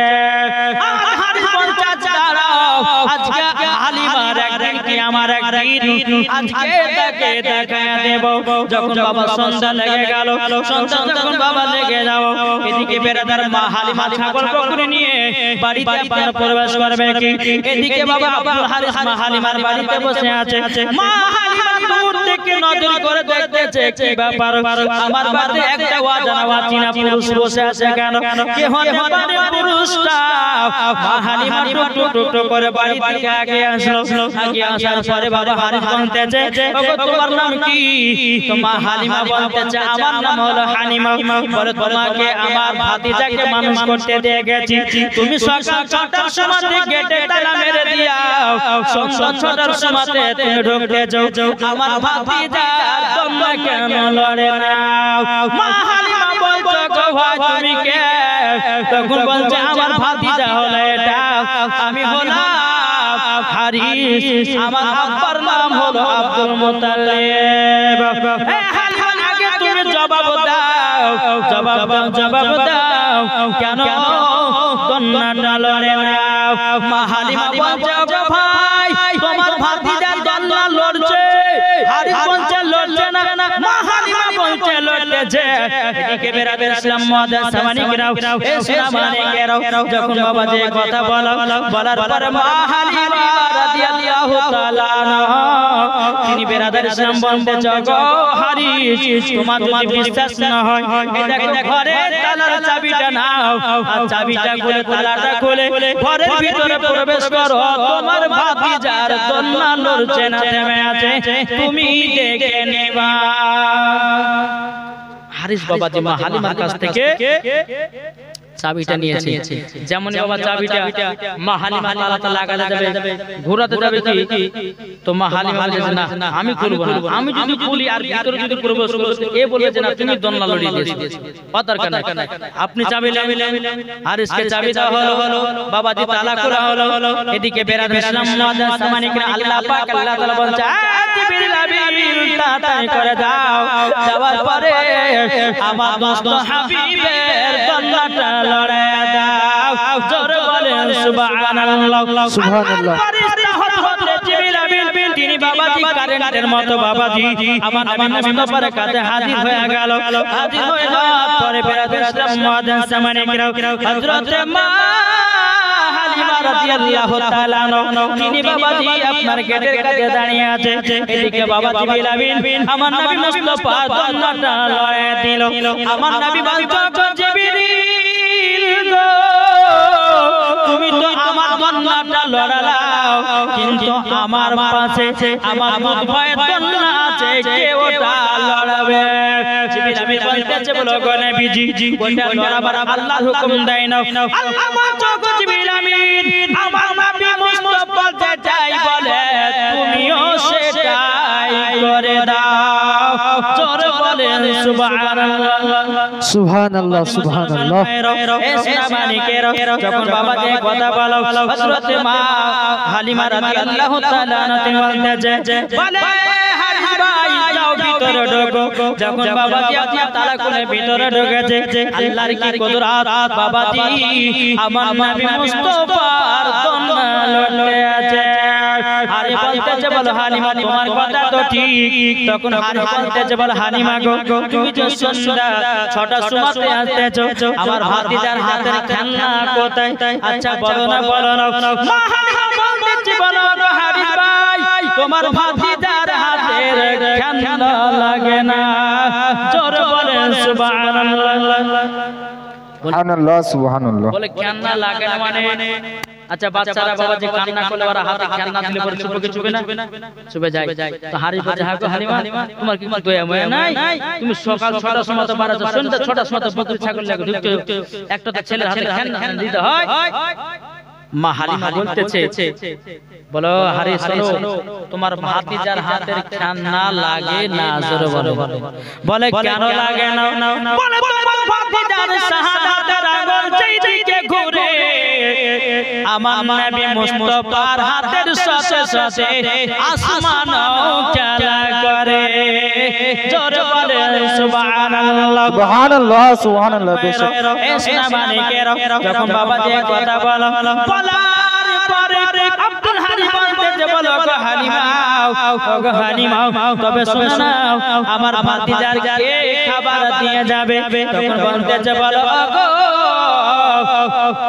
S1: আমার হারি পঞ্চায়েত দাঁড়াও আজকে হালিমার একদিন কি আমার একদিন আজকে তাকে দেখা দেব। যখন বাবা সন্ধ্যা লেগে গেল সন্ধ্যা যখন বাবা লেগে যাও এদিকে বেরাদার মা হালিমা ছাগল বকরি নিয়ে বাড়িতে আপনার প্রবেশ করবে কি এদিকে বাবা আব্দুল হারিস মা হালিমার বাড়িতে বসে আছে। মা হালিমা দূর থেকে নজর করে দেখতেছে কি ব্যাপার আমার বাড়িতে একটা অজানা অচেনা পুরুষ বসে আছে কেন কে হতে পারে পুরুষটা। মা হালিমা টুক টুক টুক করে বাড়ি থেকে আগে আসলো। আগে আসার পরে বাবা হারিস বলতেছে ওগো তোমার নাম কি? তো মা হালিমা বলতেছে আমার নাম হলো হালিমা। বলে তোমাকে আমার ভাতিজাকে মানুষ করতে দিয়ে গেছি তুমি সকাল 6টার সময় গেটে তালা মেরে দিয়াও সন্ধ্যা 6টার সময় তুমি ঢুকতে যাও আমার ভাতিজা তোমরা কেন লড়ে না? মা হালিমা বলছো গো ভাই তুমি কে? তখন বলছে আমার ভাতিজা হলো এটা আমি হলাম হারিস আমার আব্বার নাম হলো আব্দুল মুত্তালিব। এ হালিমা আগে তুমি জবাব দাও জবাব দাও জবাব দাও কেন তোমরা লড়ে না? মা হালিমা বলছে গো ভাই তোমার ভাতিজা দল্লা লড়ছে হারিস বলছে লড়ছে না। মা হালিমা বলছে লড়তেছে। এদিকে বেরাদের ইসলাম মুআদ্দাস সামানিকরাও এ সামানিকেরাও যখন বাবা যে কথা বলার পরে মা হালিমা রাদিয়াল্লাহু তাআলা আনহা তিনি বেরাদের ইসলাম বলতে গো হারিস তোমার যদি বিশ্বাস না হয় এই দেখো ঘরে তালার চাবিটা নাও আর চাবিটা খুলে তালাটা খুলে ঘরের ভিতরে প্রবেশ করো তোমার ভাতিজার দন্না লড়ছে না থেমে আছে তুমি দেখে নিবা। হারিস বাবাজি মা হালিমার কাছ থেকে চাবিটা নিয়েছে যেমন বাবা চাবিটা মা হালিমা তালাটা লাগাতে যাবে ঘোরাতে যাবে কি তো মা হালিমা বলেছে না আমি খুলবো না আমি যদি খুলি আর ভিতরে যদি প্রবেশ করব এ বলবে যে না তুমি দন্না লড়িয়ে দিয়েছো পাতার কানে আপনি চাবি নেন হারিসকে চাবি দেওয়া হলো বাবাজি তালা খোলা হলো। এদিকে বেরাদের ইসলাম মুআদ্দাস সামানিকরা আল্লাহ পাক আল্লাহ তাআলা বলছে জিবরিল আমিন তাড়াতাড়ি করে দাও যাওয়ার পরে আমার দোস্ত হাবিবের দন্নাটা লড়ায় দাও জোরে বলেন সুবহানাল্লাহ সুবহানাল্লাহ। জিবরিল আমিন তিনি বাবাজি কারেন্টের মতো বাবাজি আমার নবী মুস্তাফার কাছে হাজির হয়ে গেল। হাজির হয়ে যাওয়ার পরে বেরাদের ইসলাম মুআদ্দাস সামানিকরা হযরত মা হালিমা রাদিয়াল্লাহু তাআলা তিনি বাবাজি আপনার গেটের কাছে দাঁড়িয়ে আছে। এদিকে বাবা জিবরিল আমিন আমার নবী মুস্তাফা দন্নাটা লড়ায় দিল। আমার নবী বলতো জিবরিল গো তুমি তো আমার দন্নাটা লড়ালাও কিন্তু আমার পাশে আমার দুধ ভয়ের দন্না আছে কে ওটা লড়াবে? জিবরিল আমিন বলতেছে বলো গো নবীজি ওটা লড়াবার আল্লাহ হুকুম দেয় না। আল্লাহ বলতো গো জিবরিল আমিন আমার নবী মুস্তাফা যেটাই বলে তুমিও সেটাই করে দাও জোরে বলেন সুবহানাল্লাহ সুবহানাল্লাহ সুবহানাল্লাহ। এ সামানিকেরা যখন বাবা যে কথা বলো হযরত মা হালিমা রাদিয়াল্লাহু তাআলা আনহা বলতেছে বলে হারিস ভাই যাও ভিতরে ঢোকো। যখন বাবাজি আপনার তালা খুলে ভিতরে ঢুকেছে আল্লাহর কি কুদরত বাবাজি আমার নবী মুস্তাফার দন্না লড়তে আছে। হারি বলতেছে বলো হালিমা তোমার কথা তো ঠিক। তখন হারি বলতেছে বলো হালিমা গো তুমি যে সন্ধ্যা 6টার সময় আসতেছো আমার ভাতিজার হাতের খেলনা কোথায়? আচ্ছা বলো না মা হালিমা বলতেছে বলো গো হারিস ভাই তোমার ভাতিজার হাতের খেলনা লাগে না জোরে বলেন সুবহানাল্লাহ সুবহানাল্লাহ সুবহানাল্লাহ। বলে খেলনা লাগে না মানে আচ্ছা বাচ্চারা বাবা যে কান্না করলে ওরা হাতে খেলনা দিলে পরে চুপে না চুপে যায় তো হারি বাজে হাগো হালিমা তোমার কি দয়া ময়া নাই তুমি সকাল 6টার সময় তো বাড়াছো সন্ধ্যা 6টার সময় তো বকরি ছাগল লাগে ঢুকতে একটা তো ছেলের হাতে খেলনা দিতে হয় মা হালিমা বলতেছে বলো হারি শোনো তোমার ভাতিজার হাতের খেলনা লাগে না জোরে বলে কেন লাগে না বলে তোমার ভাতিজার শাহাদাতের আঙ্গুল চাইদিকে ঘুরে আমার নবী মুস্তাফার হাতের সাথে সাথে আসমানও খেলা করে জোরে বলে সুবহানাল্লাহ
S2: সুবহানাল্লাহ সুবহানাল্লাহ বেশক
S1: এসনা মানিকের যখন বাবা যে কথা বলো বলার পরে আব্দুল হালিম বলতে যে বলো গো হালিমা তবে শুনে নাও আমার ভাতিজার কে খাবার দিয়ে যাবে তখন বলতে যে বলো গো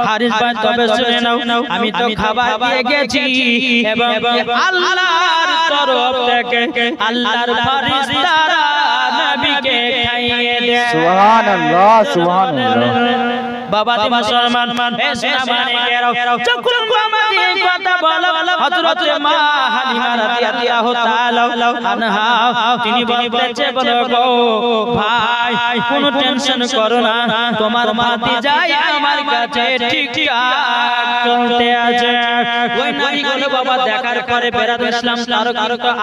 S1: হারিস ভাই তবে শুনে নাও আমি তো খাবার দিয়ে গেছি এবং আল্লাহর তরফ থেকে আল্লাহর ফেরেশতারা নবীকে খাইয়ে দেয়
S2: সুবহানাল্লাহ সুবহানাল্লাহ
S1: বাবা দি মুসলমান এসনা মানিকেরাও যখন আমাকে কথা বলো হযরত মা হালিমা রাদিয়াল্লাহু তাআলা আনহা তিনি বলতেছে বলো গো ভাই কোনো টেনশন করো না তোমার ভাতিজাই আমার কাছে ঠিকঠাক চলতে আছে ওই নারীগুলো বাবা দেখার পরে বেরাদ ইসলাম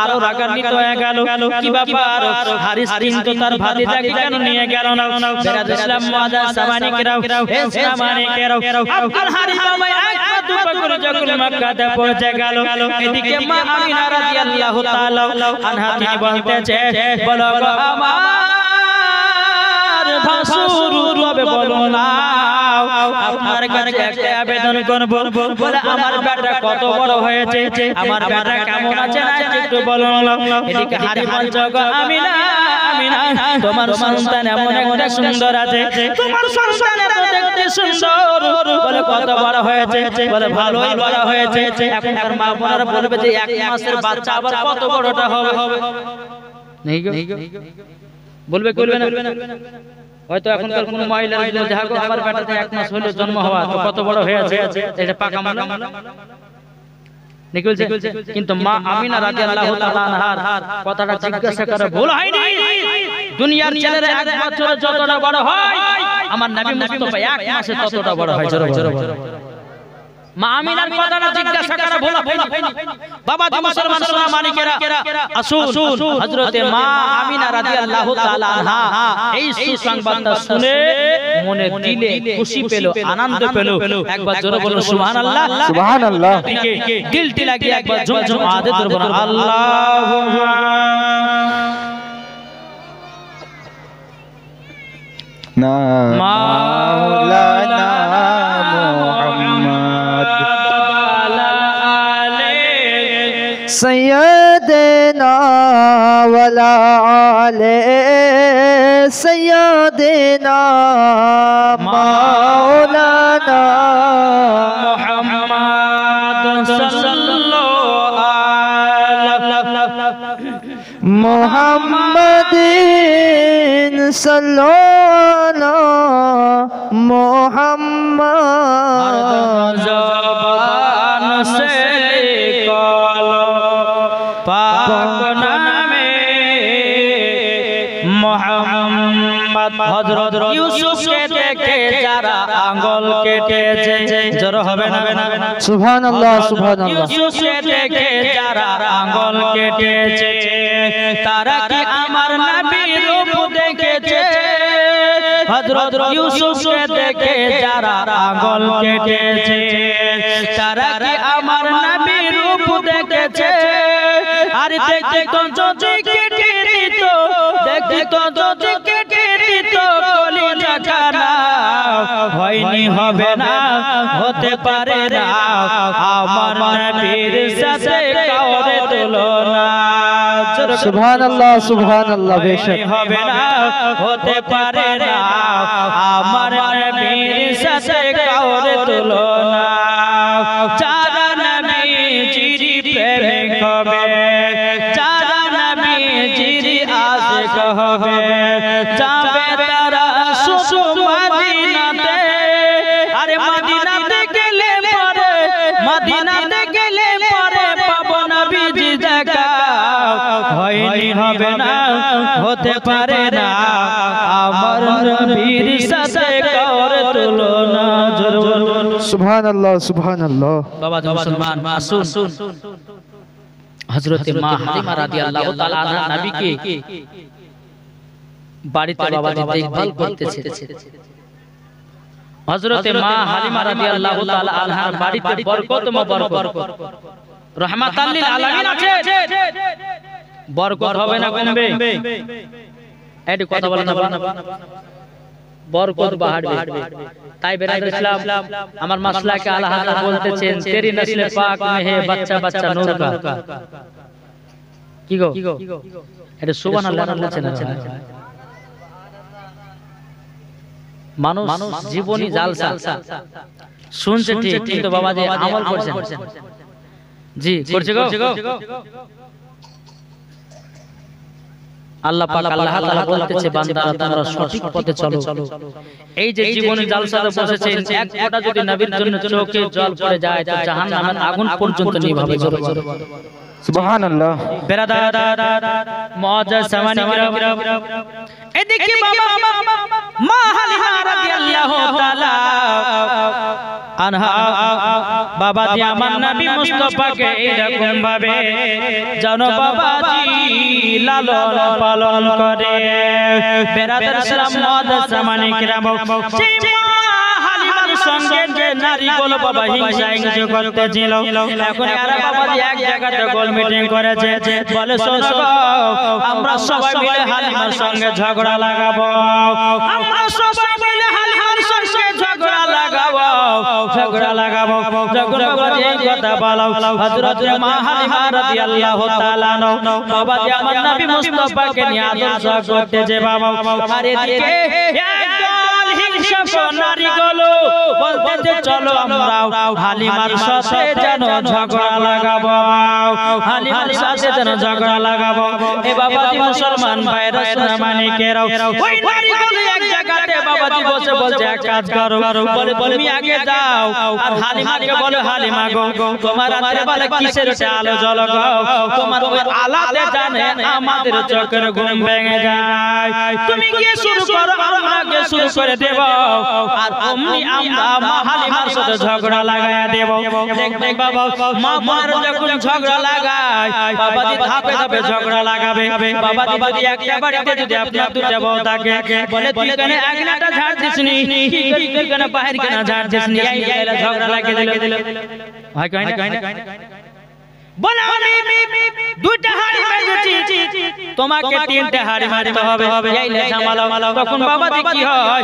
S1: আরো রাগান্বিত হয়ে গেল কি ব্যাপার হারিস কিন্তু তার ভাতিজাকে কেন নিয়ে গেল না বেরাদ ইসলাম মুআজ্জাজ সামানিকেরাও এসনা মানিকেরাও আব্দুল হারিস বাবা এক পা দুপা করে যখন মক্কাতে পৌঁছে গেল এদিকে মা আমিনা রাদিয়াল্লাহু তাআলা আনহা তিনি বলতেছে বলো গো আমার ভাসুর রবে বলো না আপনার কাছে একটা আবেদন করব বলে আমার বেটা কত বড় হয়েছে আমার বেটা কেমন আছে না একটু বলো এদিকে হারি বলছো গো আমিনা তোমার সন্তান এমন একটা সুন্দর আছে তোমার সন্তান এত দেখতে সুন্দর বলে কত বড় হয়েছে বলে ভালোই বড় হয়েছে এখনকার মা বোনেরা বলবে যে এক মাসের বাচ্চা আবার কত বড়টা হবে নেই গো বলবে না হয়তো এখনকার কোন মহিলার যদি দেখা গো আমার বেটাতে এক মাস হলো জন্ম হওয়া তো কত বড় হয়েছে এটা পাকা মানা নিকলছে কিন্তু মা আমিনা রাদিয়াল্লাহু তাআলা আনহার কথাটা জিজ্ঞাসা করে ভুল হয়নি দুনিয়ার ছেলেরা এক বছরে যতটা বড় হয় আমার নবী মুস্তাফা এক মাসে ততটা বড় হয় জোরে মা আমিনার কথাটা জিজ্ঞাসা করা ভুল হয়নি বাবা দি মুসলমান সোনা মানিকেরা আসুন হযরতে মা আমিনা রাদিয়াল্লাহু তাআলা আনহা এই সুসংবাদটা শুনে মনে দিলে খুশি পেল আনন্দ পেল একবার জোরে বলুন সুবহানাল্লাহ
S2: সুবহানাল্লাহ
S1: দিলটি লাগিয়ে একবার ঝুমঝুম আওয়াজে জোরে বলুন আল্লাহু
S2: না মাওলানা মুহাম্মদ سيدنا ولا علي سيدنا مولانا
S1: محمد صلى الله على
S2: محمد صلى الله محمد
S1: زبان سے পাক নামে মুহাম্মদ হযরত ইউসুফকে দেখে যারা আঙ্গুল কেটেছে জোরে হবে না
S2: সুবহানাল্লাহ সুবহানাল্লাহ
S1: ইউসুফকে দেখে যারা আঙ্গুল কেটেছে তারা কি আমার নবীর রূপ দেখেছে হযরত ইউসুফকে দেখে যারা আঙ্গুল কেটেছে তারা কি আমার নবীর রূপ দেখেছে আর দেখতে তো যদি কেটে দিত দেখতে তো যদি কেটে দিত কলিজা কানা হয়নি হবে না হতে পারে না আমার নবীর সাথে কাউরে তুলনা
S2: সুবহানাল্লাহ সুবহানাল্লাহ বেশক
S1: হবে না হতে পারে না আমার নবীর সাথে কাউরে তুলনা যারা নবীজির প্রেমিক হবে যারা নবীজির আশিক হবে যাবে তারা শুধু মদিনাতে আরে মদিনাতে গেলে পরে পারে না আমার নবীর সাথে কারো তুলনা
S2: সুবহানাল্লাহ সুবহানাল্লাহ
S1: বাবা মুসলমান আসুন হযরতে মা হালিমা রাদিয়াল্লাহু তাআলা আনহা নবীকে বাড়িতে বাবাজি দেখভাল করতেছে হযরতে মা হালিমা রাদিয়াল্লাহু তাআলা আনহার বাড়িতে বরকতময় বরকত রহমাতাল লিল আলামিন আছে বরকত হবে না কমবে একটু কথা বলেন না বরকত বাড়বে তাই বেরাদর ইসলাম আমার মাসলাকে আলা হাজরত বলতেছেন তেরি নসলে পাক মে হে বাচ্চা বাচ্চা নূর কা কি গো এটা সুবহানাল্লাহ বলছেন মানুষ জীবনী জালসা শুনছে ঠিক কিন্তু বাবাজি আমল করছেন জি করছে গো আল্লাহ পাক আল্লাহ তাআলা বলতেছে বান্দারা তোমরা সঠিক পথে চলো এই যে জীবনী জালসাতে বসেছেন এক ফোঁটা যদি নবীর জন্য চোখে জল পড়ে যায় তো জাহান্নামের আগুন পর্যন্ত নিভাবে জোরে
S2: সুবহানাল্লাহ
S1: বেরাদার মুআজ্জাজ সামানি কিরাম এদিকে বাবা মা হালিমা রাদিয়াল্লাহু তাআলা আনহা বাবাজি আমার নবী মুস্তাফাকে এরকম ভাবে জানো বাবাজি লালন পালন করে বেরাদার সালাম মুআজ্জাজ সামানি কিরাম সঙ্গে যে নারীগুলো বাবা হিংসা করতেছিল এখন এরা বাবাজি এক জায়গাতে গোল মিটিং করেছে বলে শোনো আমরা সবাই মিলে হালিমার সঙ্গে ঝগড়া লাগাবো আমরা সবাই মিলে হালিমার সঙ্গে ঝগড়া লাগাবো যখন বাবাজি এই কথা বলো হযরত মা হালিমা রাদিয়াল্লাহু তাআলা বাবাজি আমার নবী মুস্তাফাকে নিয়ে আদর্শ করতেছে বাবা আর এদিকে নারীগুলো বলতে চলো আমরা হালিমার সাথে যেন ঝগড়া লাগাবো হালিমার সাথে যেন ঝগড়া লাগাবো এ বাবাজি মুসলমান ভাইরা সোনামানিকেরা ওই নারীগুলো এক জায়গাতে বাবাজি বসে বলছে এক কাজ করো বলে তুমি আগে যাও আর হালিমাকে বলো হালিমা গো তোমার রাতে বেলা কিসের আলো জ্বলগো তোমার ওই আলাতে জানে আমাদের চোখের ঘুম ভেঙে যায় তুমি গিয়ে শুরু করো আমরা গিয়ে শুরু করে দেব আর অমনি আমরা মা হালিমার সাথে ঝগড়া লাগায়া দেব দেখবে বাবা মা বোনের যখন ঝগড়া লাগায় বাবাজি ধাপে ধাপে ঝগড়া লাগাবে বাবাজি যদি একটা বাড়িতে যদি আপনার দুটো বউ থাকে বলে তুই কেন আগনাটা ঝাড় দিসনি তুই কেন বাহির কেন ঝাড় দিসনি এই গেলে ঝগড়া লাগিয়ে দিল হয় কই না বলে আমি দুইটা হাড়ি মেজেছি তোমাকে তিনটা হাড়ি মারতে হবে এই লে জামালো তখন বাবাজি কি হয়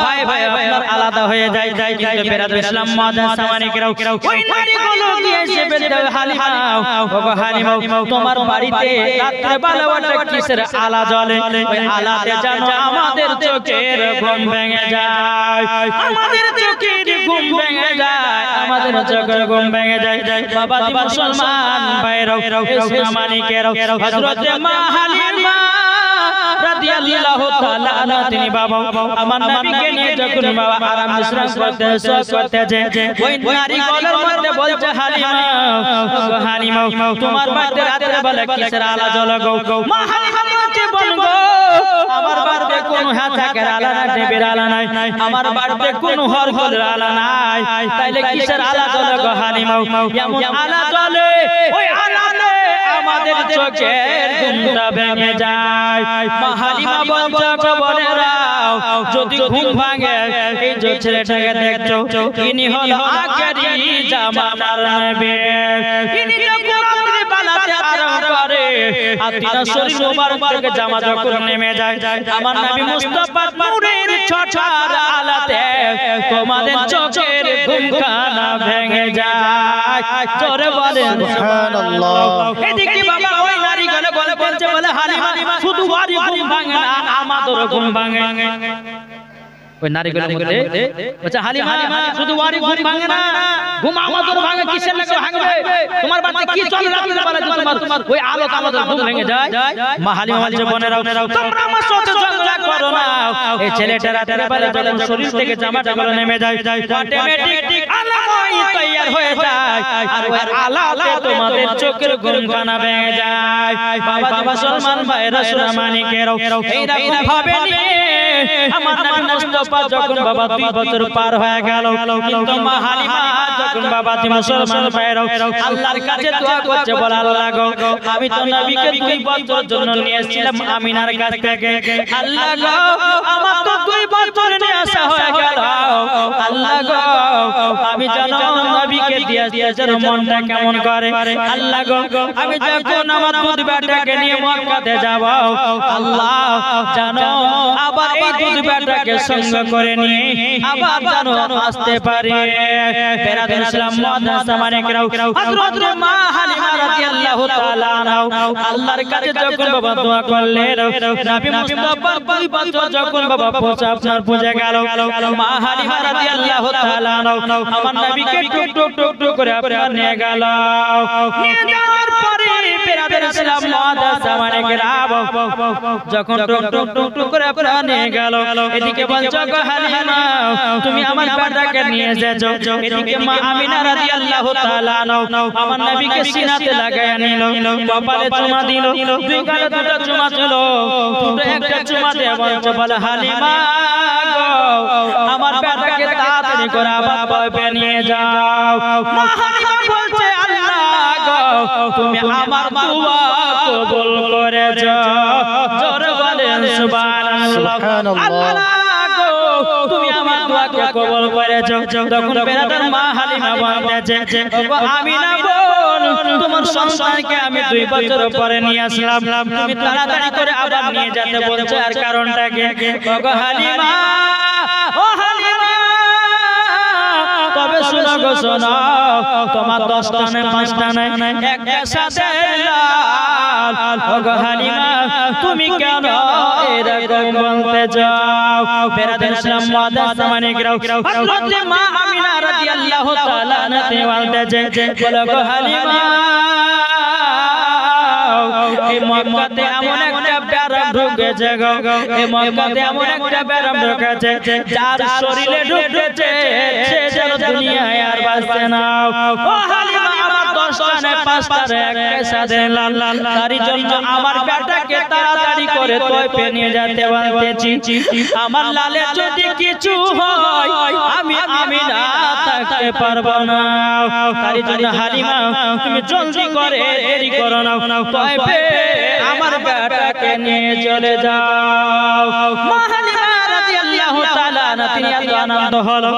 S1: ভাই ভাই আপনার আলাদা হয়ে যায় কিন্তু বেরাদর ইসলাম মুআজ্জাজ সামানিকেরা ওই নারীগুলো গিয়ে এসে বলতে হালিমা ওগো হালিমা তোমার বাড়িতে রাতে বেলা ওটা কিসের আলা জ্বলে ওই আলাতে যেন আমাদের চোখের ঘুম ভেঙে যায় আমাদের চোখের ঘুম ভেঙে যায় আমাদের চোখের ঘুম ভেঙে যায় বাবাজি মুসলমান ভাইরাও ইসলামানিকেরা হযরত মা হালিমা রাদিয়াল্লাহু তাআলা আনহা তিনি বাবা আমার নবীকে নিয়ে যখন বাবা আরাম বিশ্রাম করতে যে ওই নারীগুলোর মধ্যে বলছে হালিমা তোমার বাড়িতে রাতের বেলা কিসের আলা জ্বলে গো মা হালিমা বলছে বলবো আমার বাড়িতে কোনো হাতাকের আলা নাই দেবের আলা নাই আমার বাড়িতে কোনো হরফলের আলা নাই তাইলে কিসের আলা জ্বলে গো হালিমা এমন আলা জ্বলে ওই আলাতে আমাদের চোখের ঘুমটা ভেঙে যায় মা হালিমা বলছে গো বোনেরাও যদি ঘুম ভাঙে এই যে ছেলেটাকে দেখছো ইনি হলো আখেরি জামানার নবী ইনি যখন রাতে বেলাতে আরাম করে আর তিনার শরীর মোবারক থেকে জামা যখন নেমে যায় আমার নবী মুস্তাফা নূরের ছটার আলাতে তোমাদের চোখের ঘুমখানা ভেঙে যায় জোরে বলেন সুবহানাল্লাহ এদিকে বাবা ওই নারীগুলো বলছে বলে হালিমা শুধু ওরই ঘুম ভাঙে না আমাদেরও ঘুম ভাঙে ওই নারীগুলো বলছে হালিমা শুধু ওরই ঘুম ভাঙে না ঘুম আমাদেরও ভাঙে কিসের লাগে ভাঙবে তোমার বাড়িতে কি চলে রাতের বেলা তোমার ওই আলো আমাদের ঘুম ভেঙে যায় মা হালিমা বলছে বোনেরাও তোমরা আমার সাথে ঝগড়া করো না এই ছেলেটা রাতের বেলা যখন শরীর থেকে জামাটা গুলো নেমে যায় অটোমেটিক আলামই তৈয়ার হয়ে যায় আর ওই আলাতে তোমাদের চোখের ঘুমখানা ভেঙে যায়। বাবা মুসলমান ভাইরা সোনা মানিকেরও এইরকম ভাবে নিয়ে আমার নবী মুস্তাফা যখন বাবা 2 বছর পার হয়ে গেল, কিন্তু মা হালিমা যখন বাবা মুসলমান ভাইরা আল্লাহর কাছে দোয়া করছে, বলে আল্লাহ গো আমি তো নবীকে 2 বছর জন্য নিয়ে এসেছিলাম আমিনার কাছ থেকে, আল্লাহ গো আমার তো 2 বছর নিয়ে আসা হয়ে গেল, আল্লাহ গো আমি জানো নবীকে দিয়ে আসতে যেন মনটা কেমন করে, আল্লাহ গো আমি যখন আমার দুধ বেটাকে নিয়ে মক্কাতে যাব, আল্লাহ জানো আবার এই দুধ বেটাকে সঙ্গ করে নিয়ে আবার জানো আসতে পারি। বেরাদুল ইসলাম মুআদ্দাস মানিকরাও হযরত মা হালিমা রাদিয়াল্লাহু তাআলা আল্লাহর কাছে যখন বাবা দোয়া করলেন, নবী মুস্তাফা 2 বছর যখন বাবা আপনার পূজা গেল, মা হালিমা রাদিয়াল্লাহু তাআলা আমার নবীকে টুক টুক করে আপনার নিয়ে গেল। নিয়ে যাওয়ার পরে বেরাদুল ইসলাম মুআদ্দাস মানিকরাও যখন টুক করে আপনার নিয়ে গেল, এদিকে বলছো গো হালিমা তুমি আমার বেটাকে নিয়ে এসেছো, এদিকে মা আমিনা রাদিয়াল্লাহু তাআলা আমার নবীকে সিনাতে লাগায়া নিল, কপালে চুমা দিল, 2 গালে 2টা চুমা ছিল, দুটো একটা চুমা দিয়ে বলছে বলে হালিমা গো আমার বেটাকে তাড়াতাড়ি করে আবার পাবে নিয়ে যাও। মা হালিমা বলছে আল্লাহ গো তুমি আমার দোয়া কবুল করেছো, জোরে বলেন সুবহানাল্লাহ। আল্লাহ গো তুমি আমার দোয়াকে কবুল করেছো। তখন বেরাদার মা হালিমা বলতেছে ওগো আমিনা বোন তোমার সন্তানকে আমি 2 বছর পরে নিয়ে আসলাম, তুমি তাড়াতাড়ি করে আবার নিয়ে যেতে বলছো, আর কারণটা কি? ওগো হালিমা ও হালিমা তবে শুনো গো শোনো, তোমার 10টা নয় 5টা নয় একটা সাথে লাল, ওগো হালিমা তুমি কেন এরকম বলতে যাও? বেরাদুল ইসলাম মুআদ্দাস মানিকরাও হযরত মা আমিনা রাদিয়াল্লাহু তাআলা আনহা বলতেছে বলো গো হালিমা এই মক্কাতে এমন একটা ব্যারাম ঢুকেছে গো, এই মক্কাতে এমন একটা ব্যারাম ঢুকেছে যার শরীরে ঢুকেছে সে যেন দুনিয়ায় আর বাঁচতে না। ও হালিমা আমার 10টা নয় 5টার একটা সাথে লাল লাল তারই জন্য আমার বেটাকে তাড়াতাড়ি করে তয়ফে নিয়ে যেতে বলতেছি, আমার লালে যদি কিছু হয় আমি আমিনা থাকতে পারবো না, তারই জন্য হালিমা তুমি জলদি করে দেরি করো না, তয়ফে আমার বেটাকে নিয়ে চলে যাও। মা হালিমা রাদিয়াল্লাহু তাআলা তিনি এত আনন্দ হলো,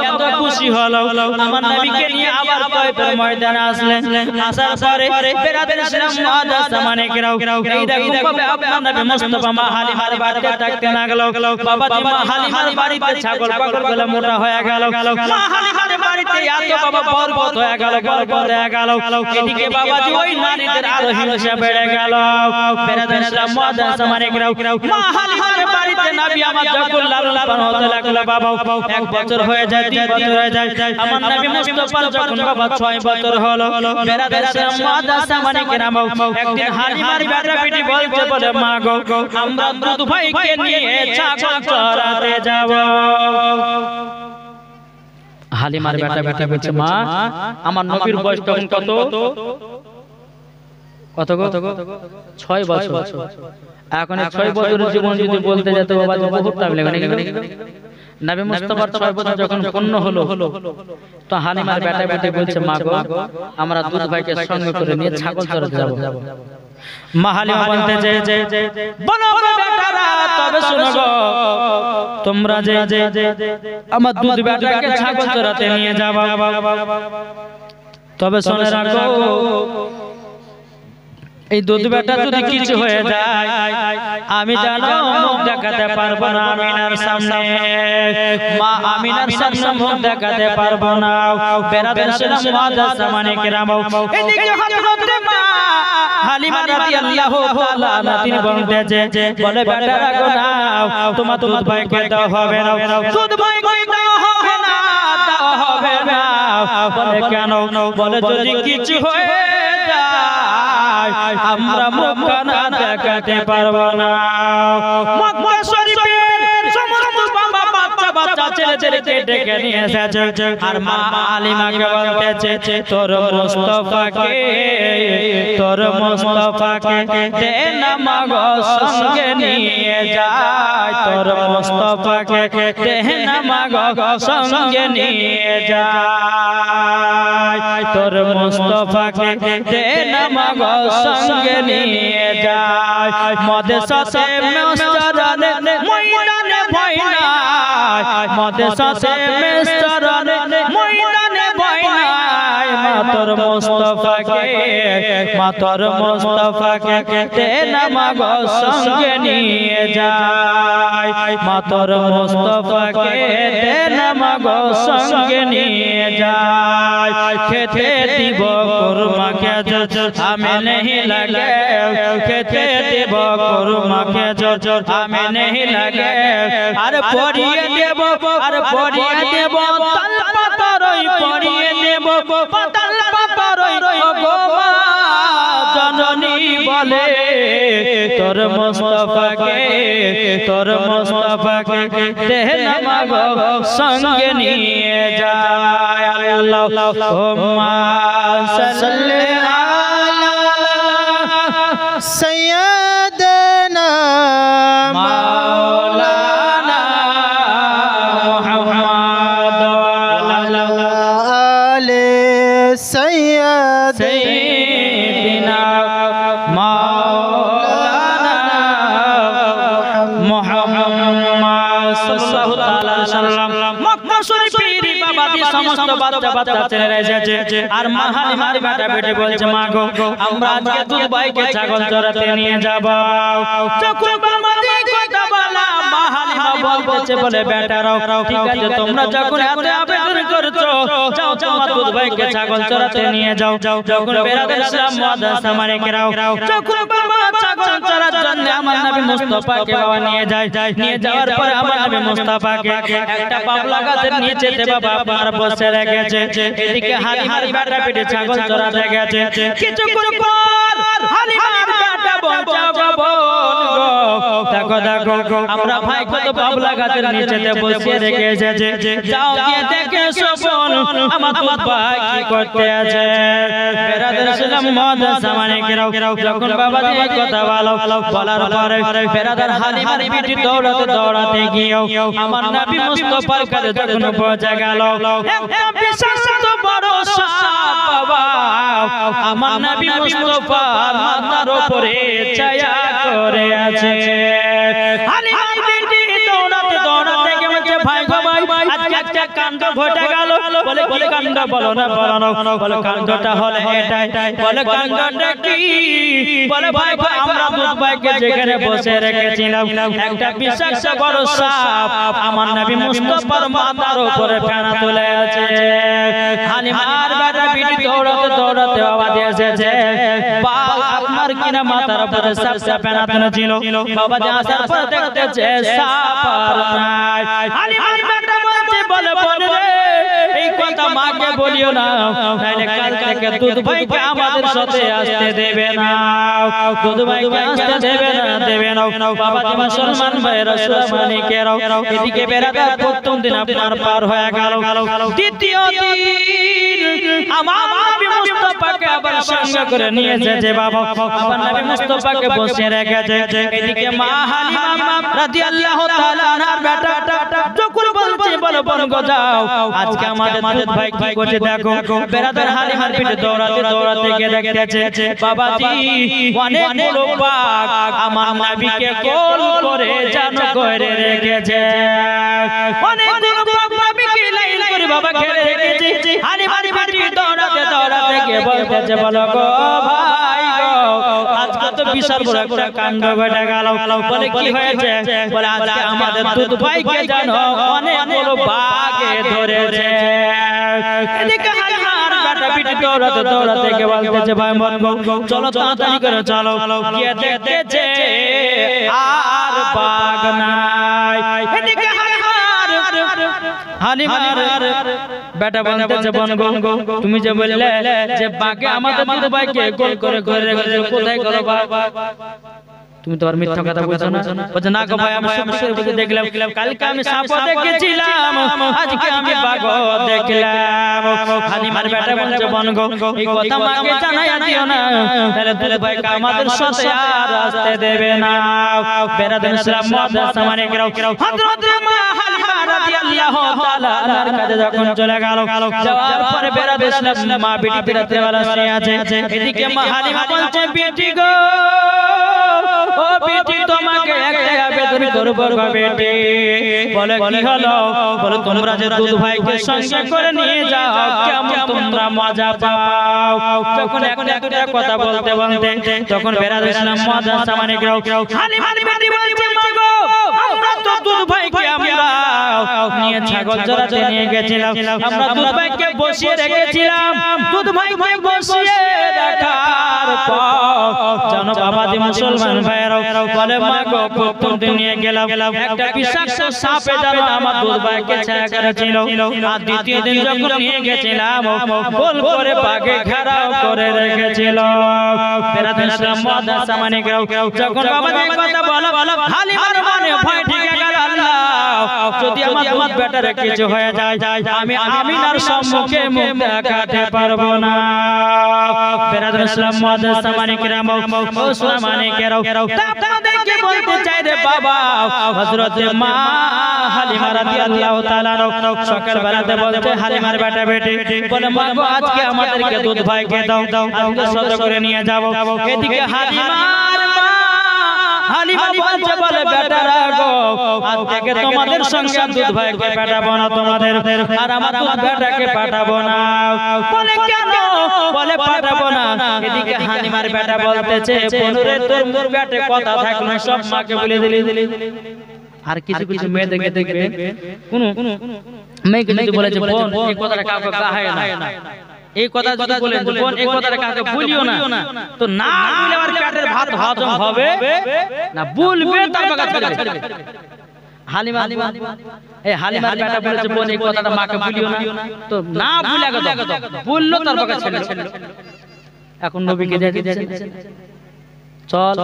S1: এত খুশি হলো, আমার নবীকে নিয়ে আবার তয়ফের ময়দানে আসলেন। আসার পরে বেরাদুল ইসলাম মুআদ্দাস মানিকরাও এইরকম ভাবে আপনার নবী মুস্তাফা মা হালিমার বাড়িতে থাকতে লাগলো। বাবা মা হালিমার বাড়িতে ছাগল পাগলগুলো মোটা হয়ে গেল, মা হালিমার বাড়িতে এত বাবা বরকত হয়ে গেল, বরকত হয়ে গেল। এদিকে বাবাজি ওই নারীদের আরো হিংসা বেড়ে গেল। বেরাদুল ইসলাম মুআদ্দাস মানিকরাও মা হালিমার বাড়িতে নবী আমার যখন লালন পালন হতে লাগলো, বাবা 1 বছর হয়ে যায় 2 বছর হয়ে যায়, আমার নবী মুস্তাফা যখন বাবা 6 বছর হলো, বেরাদুল ইসলাম মুআদ্দাস মানিকরাও একদিন হালিমার বেটা বেটি বলছে বলে মা গো আমরা দুধ ভাইকে নিয়ে ছাগল চরাতে যাব। হালিমার বেটা বেটি বলছে মা আমার নবীর বয়স তখন কত কত গো 6 বছর, এখন 6 বছরের জীবন যদি বলতে যেত বাবা বহুত টাইম লাগে নাকি? নবী মুস্তাফার 6 বছর যখন পূর্ণ হলো তো হালিমার বেটা বেটি বলছে মা গো আমরা দুধ ভাইকে সঙ্গে করে নিয়ে ছাগল চরাতে যাব। মা হালিমা বলতেছে বলো গো বেটারা তবে শুনো গো তোমরা যে আমার দুধ বেটাকে ছাগল চরাতে নিয়ে যাবা, তবে শুনে রাখো এই দুধ বেটা যদি কিছু হয়ে যায় আমি জানো মুখ দেখাতে পারবো না আমিনার সামনে, মা আমিনার সামনে মুখ দেখাতে পারবো না। বেরাদুল ইসলাম মুআদ্দাস মানিকরাও এদিকে হযরত মা হালিমা রাদিয়াল্লাহু তাআলা তিনি বলতেছে বলে বেটা রাখো না তোমার দুধ ভাইকে দাও হবে না, দুধ ভাইকে দাও হবে না, দাও হবে না। বলে কেন? বলে যদি কিছু হয়ে যায় আমরা মুখখানা দেখাতে পারবো না। মক্কা শরীফের সমস্ত বাবা বাচ্চা বাচ্চা ছেলেদেরকে ডেকে নিয়ে এসেছে আর মা আলিমাকে বলতেছে তোর মুস্তাফাকে দে না মাগো সঙ্গে নিয়ে যায় তোর মুস্তাফাকে দে না মাগো সঙ্গে নিয়ে যায় তোর মুস্তাফাকে দে না মাগো সঙ্গে নিয়ে যায় মদের সাথে মেস্তারানে ময়দানে ভয় নাই মদের সাথে মেস্তারানে ময়দানে ভয় নাই মাতর মুস্তাফাকে দে না মাগো সঙ্গে নিয়ে যায় মাতর মুস্তাফাকে দে না মাগো সঙ্গে নিয়ে যায় খেতে দিব কুরমা কে জোর আমি नहीं लगे খেতে দেব কুরমা কে জোর আমি नहीं लगे আর পরিয়ে দেব তাল পাতারই পরিয়ে দেব তাল পাতারই গো মা জননী বলে তোর মুস্তাফাকে দে না মাগো সঙ্গে নিয়ে যায় আল্লাহুম্মা সাল্লি আলা
S2: سيدنا
S1: মাওলানা মুহাম্মদ ওয়ালা
S2: آل
S1: সাইয়্যিদিনা মাওলানা মুহাম্মদ সাল্লাল্লাহু তাআলা সাল্লাম মক্কা শরীফের বাবাজি সমস্ত বাচ্চা ছেলেরা এসেছে আর মা হালিমার বেটা বলছে মা গো আমরা আজকে দুবাইকে ছাগল চড়াতে নিয়ে যাব যখন বাবাজি কথা বলা মা হালিমা বলছে বলে বেটারাও ঠিক আছে তোমরা যখন এত আবেদন করছো যাও তোমার দুবাইকে ছাগল চড়াতে নিয়ে যাও যখন বেরাদের ইসলাম মাদ্রাসা মানে কেরাও যখন বাবা ছাগল চড়ার জন্য আমার নবী মুস্তাফাকে বাবা নিয়ে যাওয়ার পর আমার নবী মুস্তাফাকে একটা পাবলা গাছের নিচেতে বাবা আপনার বসে রেখেছে এদিকে হালিমার বেটা পিঠে ছাগল চড়াতে গেছে কিছুক্ষণ পর হালিমার বেটা বলছে দেখো আমরা ভাই কত পাবলা গাছের নিচেতে বসে রেখে এসেছে যাও গিয়ে দেখে শোন আমার ভাই কি করতে আছে বেরাদের ইসলাম মাদ্রাসা মানে কেরাও যখন বাবা এই কথা বলার পরে বেরাদার হালিমার পিঠে দৌড়াতে গিয়েও আমার নবী মুস্তাফার কাছে যখন পৌঁছে গেল একটা বিশাল বড় সাপ বাবা আমার নবী মুস্তাফার মাথার উপরে ছায়া করে আছে হালিমার পিঠে দৌড়াতে গেছে ভাই ভাই আজকে একটা কাণ্ড ঘটে গেল বলে কি কাণ্ড বলো না বলে কাণ্ডটা হলো এটাই বলে কাণ্ডটা কি বলে ভাই আমরা দুবাইকে যেখানে বসে রেখেছিলাম একটা বিষাক্ত বড় সাপ আমার নবী মুস্তাফার মাথার উপরে ফেনা তুলে আছে হালিমার বেটা পিঠে দৌড়াতে আওয়াজ এসেছে আপনার কিনা মাথার উপরে সাপ ফেনা তুলেছিল বাবা আসার পর দেখতেছে সাপ আর নাই হালিমার বেটা বলে রে এই কথা মাকে বলিও না তাইলে কাল থেকে দুধভাইকে আমাদের সাথে আসতে দেবে না দুধভাইকে আসতে দেবে না বাবা তুমি মুসলমান ভাইরা সুরামানিকেরাও এদিকে বেরাদার প্রথম দিন আপনার পার হয়ে গেল দ্বিতীয় দিন আমার নবী মুস্তাফাকে আবার সঙ্গে করে নিয়ে এসেছে বাবা আমার নবী মুস্তাফাকে বসে রেখেছে এদিকে মা হালিমা রাদিয়াল্লাহু তাআলা আনহার বেটা যখন বলছে বলো বল গো যাও আজকে আমাদের দুধ ভাই কি করছে দেখো বেরাদার হালিমার পিঠে দৌড়াতে গিয়ে দেখতেছে বাবাজি অনেক বড় বাঘ আমার নবীকে কোল করে জানো করে রেখেছে অনেক বড় বাঘ নবীকে লাইন করে বাবা ঘিরে রেখেছে হালিমার পিঠে দৌড়াতে গিয়ে বলতেছে বলো গো ভাই গো আজকে তো বিশাল বড় একটা কাণ্ড ঘটে গেল বলে কি হয়েছে বলে আজকে আমাদের দুধ ভাইকে জানো অনেক বড় বাঘে ধরেছে এদিকে হালিমার বেটা পিঠে দৌড়াতে গিয়ে বলতেছে ভাই মন গো চলো তাড়াতাড়ি করে চলো গিয়ে দেখতেছে আর বাঘ নাই এদিকে হালিমার বেটা বলতেছে বন গো তুমি যে বললে যে বাঘে আমাদের দুধ ভাইকে গোল করে রেখেছে কোথায় গেল বাঘ তুমি তো আর মিথ্যা কথা বলছো না। বলছে না গো ভাই আমি সত্যি দেখলাম, কালকে আমি সাপ দেখেছিলাম, আজকে আমি বাঘ দেখলাম। হালিমার বেটা বলছে বোন গো এই কথা মাকে জানাইয়া দিও না, তাহলে দুধ ভাই আমাদের সাথে আর আসতে দেবে না। বেরাদুল ইসলাম মুআজ্জাজ সামানে কেরাও হযরত মা হালিমা রাদিয়াল্লাহু তাআলা আনহার কাছে যখন চলে গেল, যাওয়ার পরে বেরাদুল ইসলাম মা বেটি বেরাতে वाला সে আছে, এদিকে মা হালিমা বলছে বেটি গো ও বেটি তোমাকে একটা আবেদন করব গো বেটি। বলে কি হলো? বলে তোমরা যে দুধ ভাইকে সঙ্গে করে নিয়ে যাও কেমন তোমরা মজা পাও। যখন একটা দুটা কথা বলতে বলতে তখন বেরাদুল ইসলাম মুআজ্জাজ সামানে কেরাও হালিমার বেটি বলছে মা গো আমরা তো দুধ ভাইকে আমরা নিয়ে ছাগল চরাতে নিয়ে গেছিলাম, আমরা দুধ ভাইকে বসিয়ে রেখেছিলাম, দুধ ভাইকে বসিয়ে রাখার পর জানো বাবাজি মুসলমান ভাইরাও বলে মা গো প্রথম দিন নিয়ে গেলাম একটা বিষাক্ত সাপে জানো আমার দুধ ভাইকে ছায়া করেছিল, আর দ্বিতীয় দিন যখন নিয়ে গেছিলাম গোল করে বাঘে ঘেরাও করে রেখেছিল। বেরাদুল ইসলাম মুআজ্জাজ সামানে কেরাও যখন বাবাজি কথা বলো হালিমার মনে ভয় ঢেকে গেল, আল্লাহ যদি আমার দুধ বেটার কিছু হয়ে যায় আমি আমিনার সম্মুখে মুখ দেখাতে পারবো না। বেরাদুল ইসলাম মুআজ্জাজ সামানে কেরাও ও সামানে কেরাও আপনাদেরকে বলতে চাই রে বাবা, হযরত মা হালিমা রাদিয়াল্লাহু তাআলা সকাল বেলাতে বলতে হালিমার বেটা বেটি বলে মা গো আজকে আমাদেরকে দুধ ভাইকে দাও, আজকে সদর করে নিয়ে যাব। এদিকে হালিমার মা হালিমা বলছে বলে বেটারা গো আজ থেকে তোমাদের সঙ্গে দুধ ভাইকে পাঠাবো না তোমাদের, আর আমার দুধ বেটাকে পাঠাবো না। বলে কেন? বলে পাঠাবো না। এদিকে হালিমার বেটা বলতেছে বনুরে তোর মুখ বেটে কথা থাকলো সব মাকে বলে দিলি। আর কিছু কিছু মেয়েদেরকে দেখবে কোন মেয়েকে যদি বলে যে বোন এই কথাটা কাউকে কাহে না, এই কথা যদি বলেন বোন এই কথাটা কাউকে বলিও না, তো না বলে আর পেটের ভাত হজম হবে না, বলবে তার বাগা ছাড়বে। হালিমার বেটা বলেছে বোন এই কথাটা মাকে বলিও না, তো না বলে গেল বললো তার বাগা ছেড়ে। এখন নবীকে দেখেছেন চল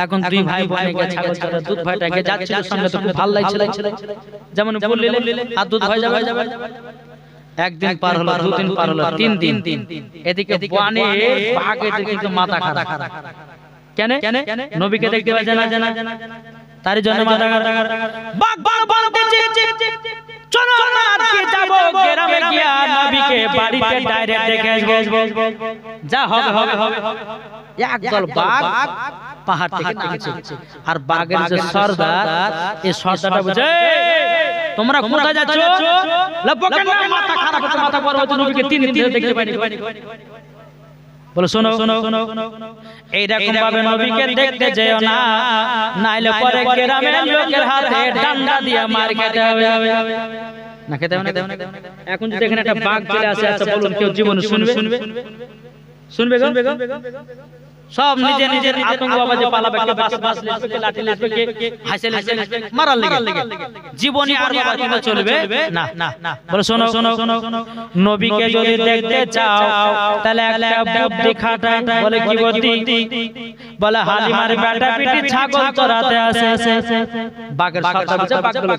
S1: এখন দুই ভাই বোনে গেছে ছাগল চড়া, দুধ ভাইটাকে যাচ্ছিল সঙ্গে তো খুব ভালো লাগছিল, যেমন বললে আর দুধ ভাই যাবে। একদিন পার হলো, দুদিন পার হলো, তিন দিন। এদিকে বনে বাঘে কিন্তু মাথা খারাপ। কেন? নবীকে দেখতে পাচ্ছে না, তার জন্য মাথা খারাপ। বাঘ বলতেছে চলো আমরা আজকে যাব গ্রামে গিয়ে নবীকে বাড়িতে ডাইরেক্ট দেখে আসবো, যা হবে। একদল বাঘ পাহাড় থেকে নেমেছে, আর বাঘের যে সর্দার এই সর্দারটা বুঝে তোমরা কোথায় যাচ্ছ? লপকেন না, মাথা খারাপ হচ্ছে, মাথা গরম হচ্ছে, নবীকে তিন দিন ধরে দেখতে পাইনি। বলো শোনো এইরকম ভাবে নবীকে দেখতে যেও না, নাইলে পরে গ্রামের লোকের হাতে ডান্ডা দিয়ে মার খেতে হবে। না খেতে হবে না। এখন যদি এখানে একটা বাঘ চলে আসে, আচ্ছা বলুন কেউ জীবনে শুনবে গো? সব নিজের আতঙ্ক বাবা যে পালাবে, কে বাস লেসবে, লাঠি লেসবে, কে হাসে মারার লাগে, জীবনে আর বাবা কিন্তু চলবে না। বলো শোনো নবীকে যদি দেখতে চাও তাহলে একটা বুদ্ধি খাটায়। বলে কি বুদ্ধি? বলে হালিমার বেটা পিটি ছাগল চরাতে আসে, বাঘের সত্তা বুঝে বাঘগুলো,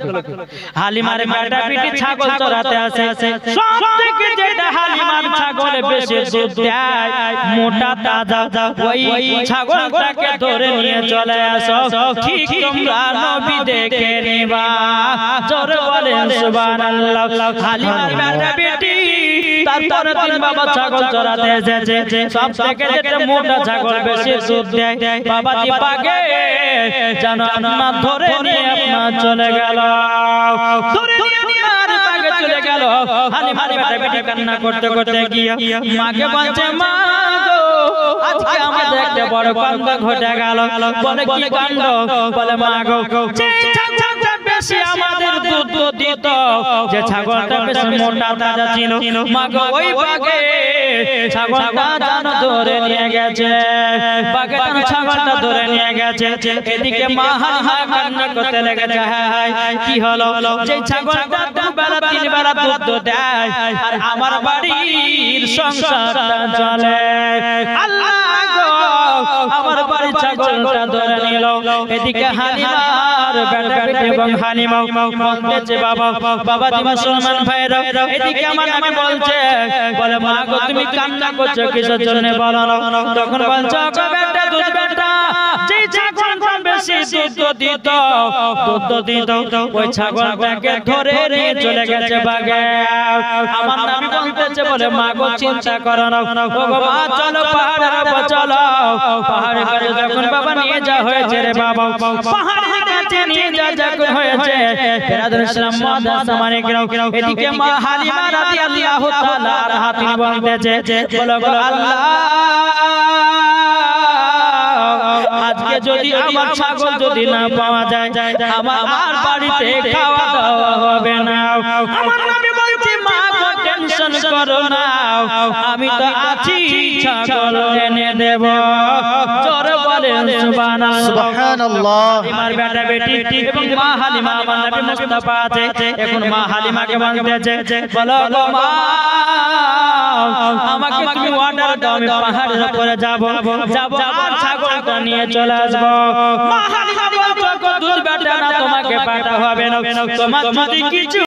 S1: হালিমার বেটা পিটি ছাগল চরাতে আসে, সব থেকে যেটা হালিমার ছাগলে বেশি দুধ দেয় মোটা তাজা ওই ছাগলটাকে ধরে নিয়ে চলে আসো, ঠিক তোমরা নবী দেখে নিবা। জোরে বলেন সুবহানাল্লাহ। হালিমার বেটা বেটি তারপরে তিন বাবা ছাগল চরাতে এসেছে, সব থেকে যেটা মোটা ছাগল বেশি দুধ দেয় বাবাজি পাগে জানো আপনার ধরে নিয়ে আপনার চলে গেল, ধরে নিয়ে আপনার পাগে চলে গেল। হালিমার বেটা বেটি কান্না করতে করতে গিয়া মাকে বলছে মা গো আজকে আমাদের একটা বড় কাণ্ড ঘটে গেল। বলে কি কাণ্ড? বলে মা গো যে ছাগলটা বেশি আমাদের দুধ দিত, যে ছাগলটা বেশি মোটা তাজা ছিল, মা গো ওই বাঘে ছাগলটা জানো ধরে নিয়ে গেছে, বাঘে জানো ছাগলটা ধরে নিয়ে গেছে। এদিকে মা হালিমা কান্না করতে লেগেছে, হায় কি হলো? যে ছাগলটা দুবেলা তিন বেলা দুধ দেয় আর আমার বাড়ির সংসারটা চলে, আল্লাহ গো আমার বাড়ির ছাগলটা ধরে নিল। এদিকে হালিমার বেটা বেটি এবং হালিমা বলতেছে বাবা বাবা তুমি মুসলমান ভাইরা এদিকে আমার নামে বলছে বলে মা গো তুমি কান্না করছো কিসের জন্য বলো না তখন বলছো গো বেটা দুধ বেটা যেই ছাগলটা বেশি দুধ দিত ওই ছাগলটাকে ধরে নিয়ে চলে গেছে বাগে আমার নামে বলতেছে বলে মা গো চিন্তা করো না ও গো মা চলো পাহাড়ের উপর চলো পাহাড়ের কাছে যখন বাবা নিয়ে যা হয়েছে রে বাবা পাহাড়ের কাছে নিয়ে যা যখন হয়েছে বেরাদর ইসলাম মাদ্রাসা মানে কিরাও এদিকে মা হালিমা রাদিয়াল্লাহু তাআলা আনহা তিনি বলতেছে বলো গো আল্লাহ আজকে যদি আমার ছাগল যদি না পাওয়া যায় আমার আর বাড়িতে খাওয়া দাওয়া হবে না আমার নবী বলছে মা গো টেনশন করো না আমি তো আছি ছাগল এনে দেব জোরে বলেন সুবহানাল্লাহ
S2: সুবহানাল্লাহ
S1: আমার বেটা বেটি এবং মা হালিমা আমার নবী মুস্তাফা আছে এখন মা হালিমাকে বলতেছে বলো গো মা আমাকে তুমি অর্ডার দাও আমি পাহাড়ের উপরে যাব আর ছাগলটা নিয়ে চলে আসব মা হালিমা বলতো দুধ বেটা না তোমাকে পাঠা হবে না তোমার যদি কিছু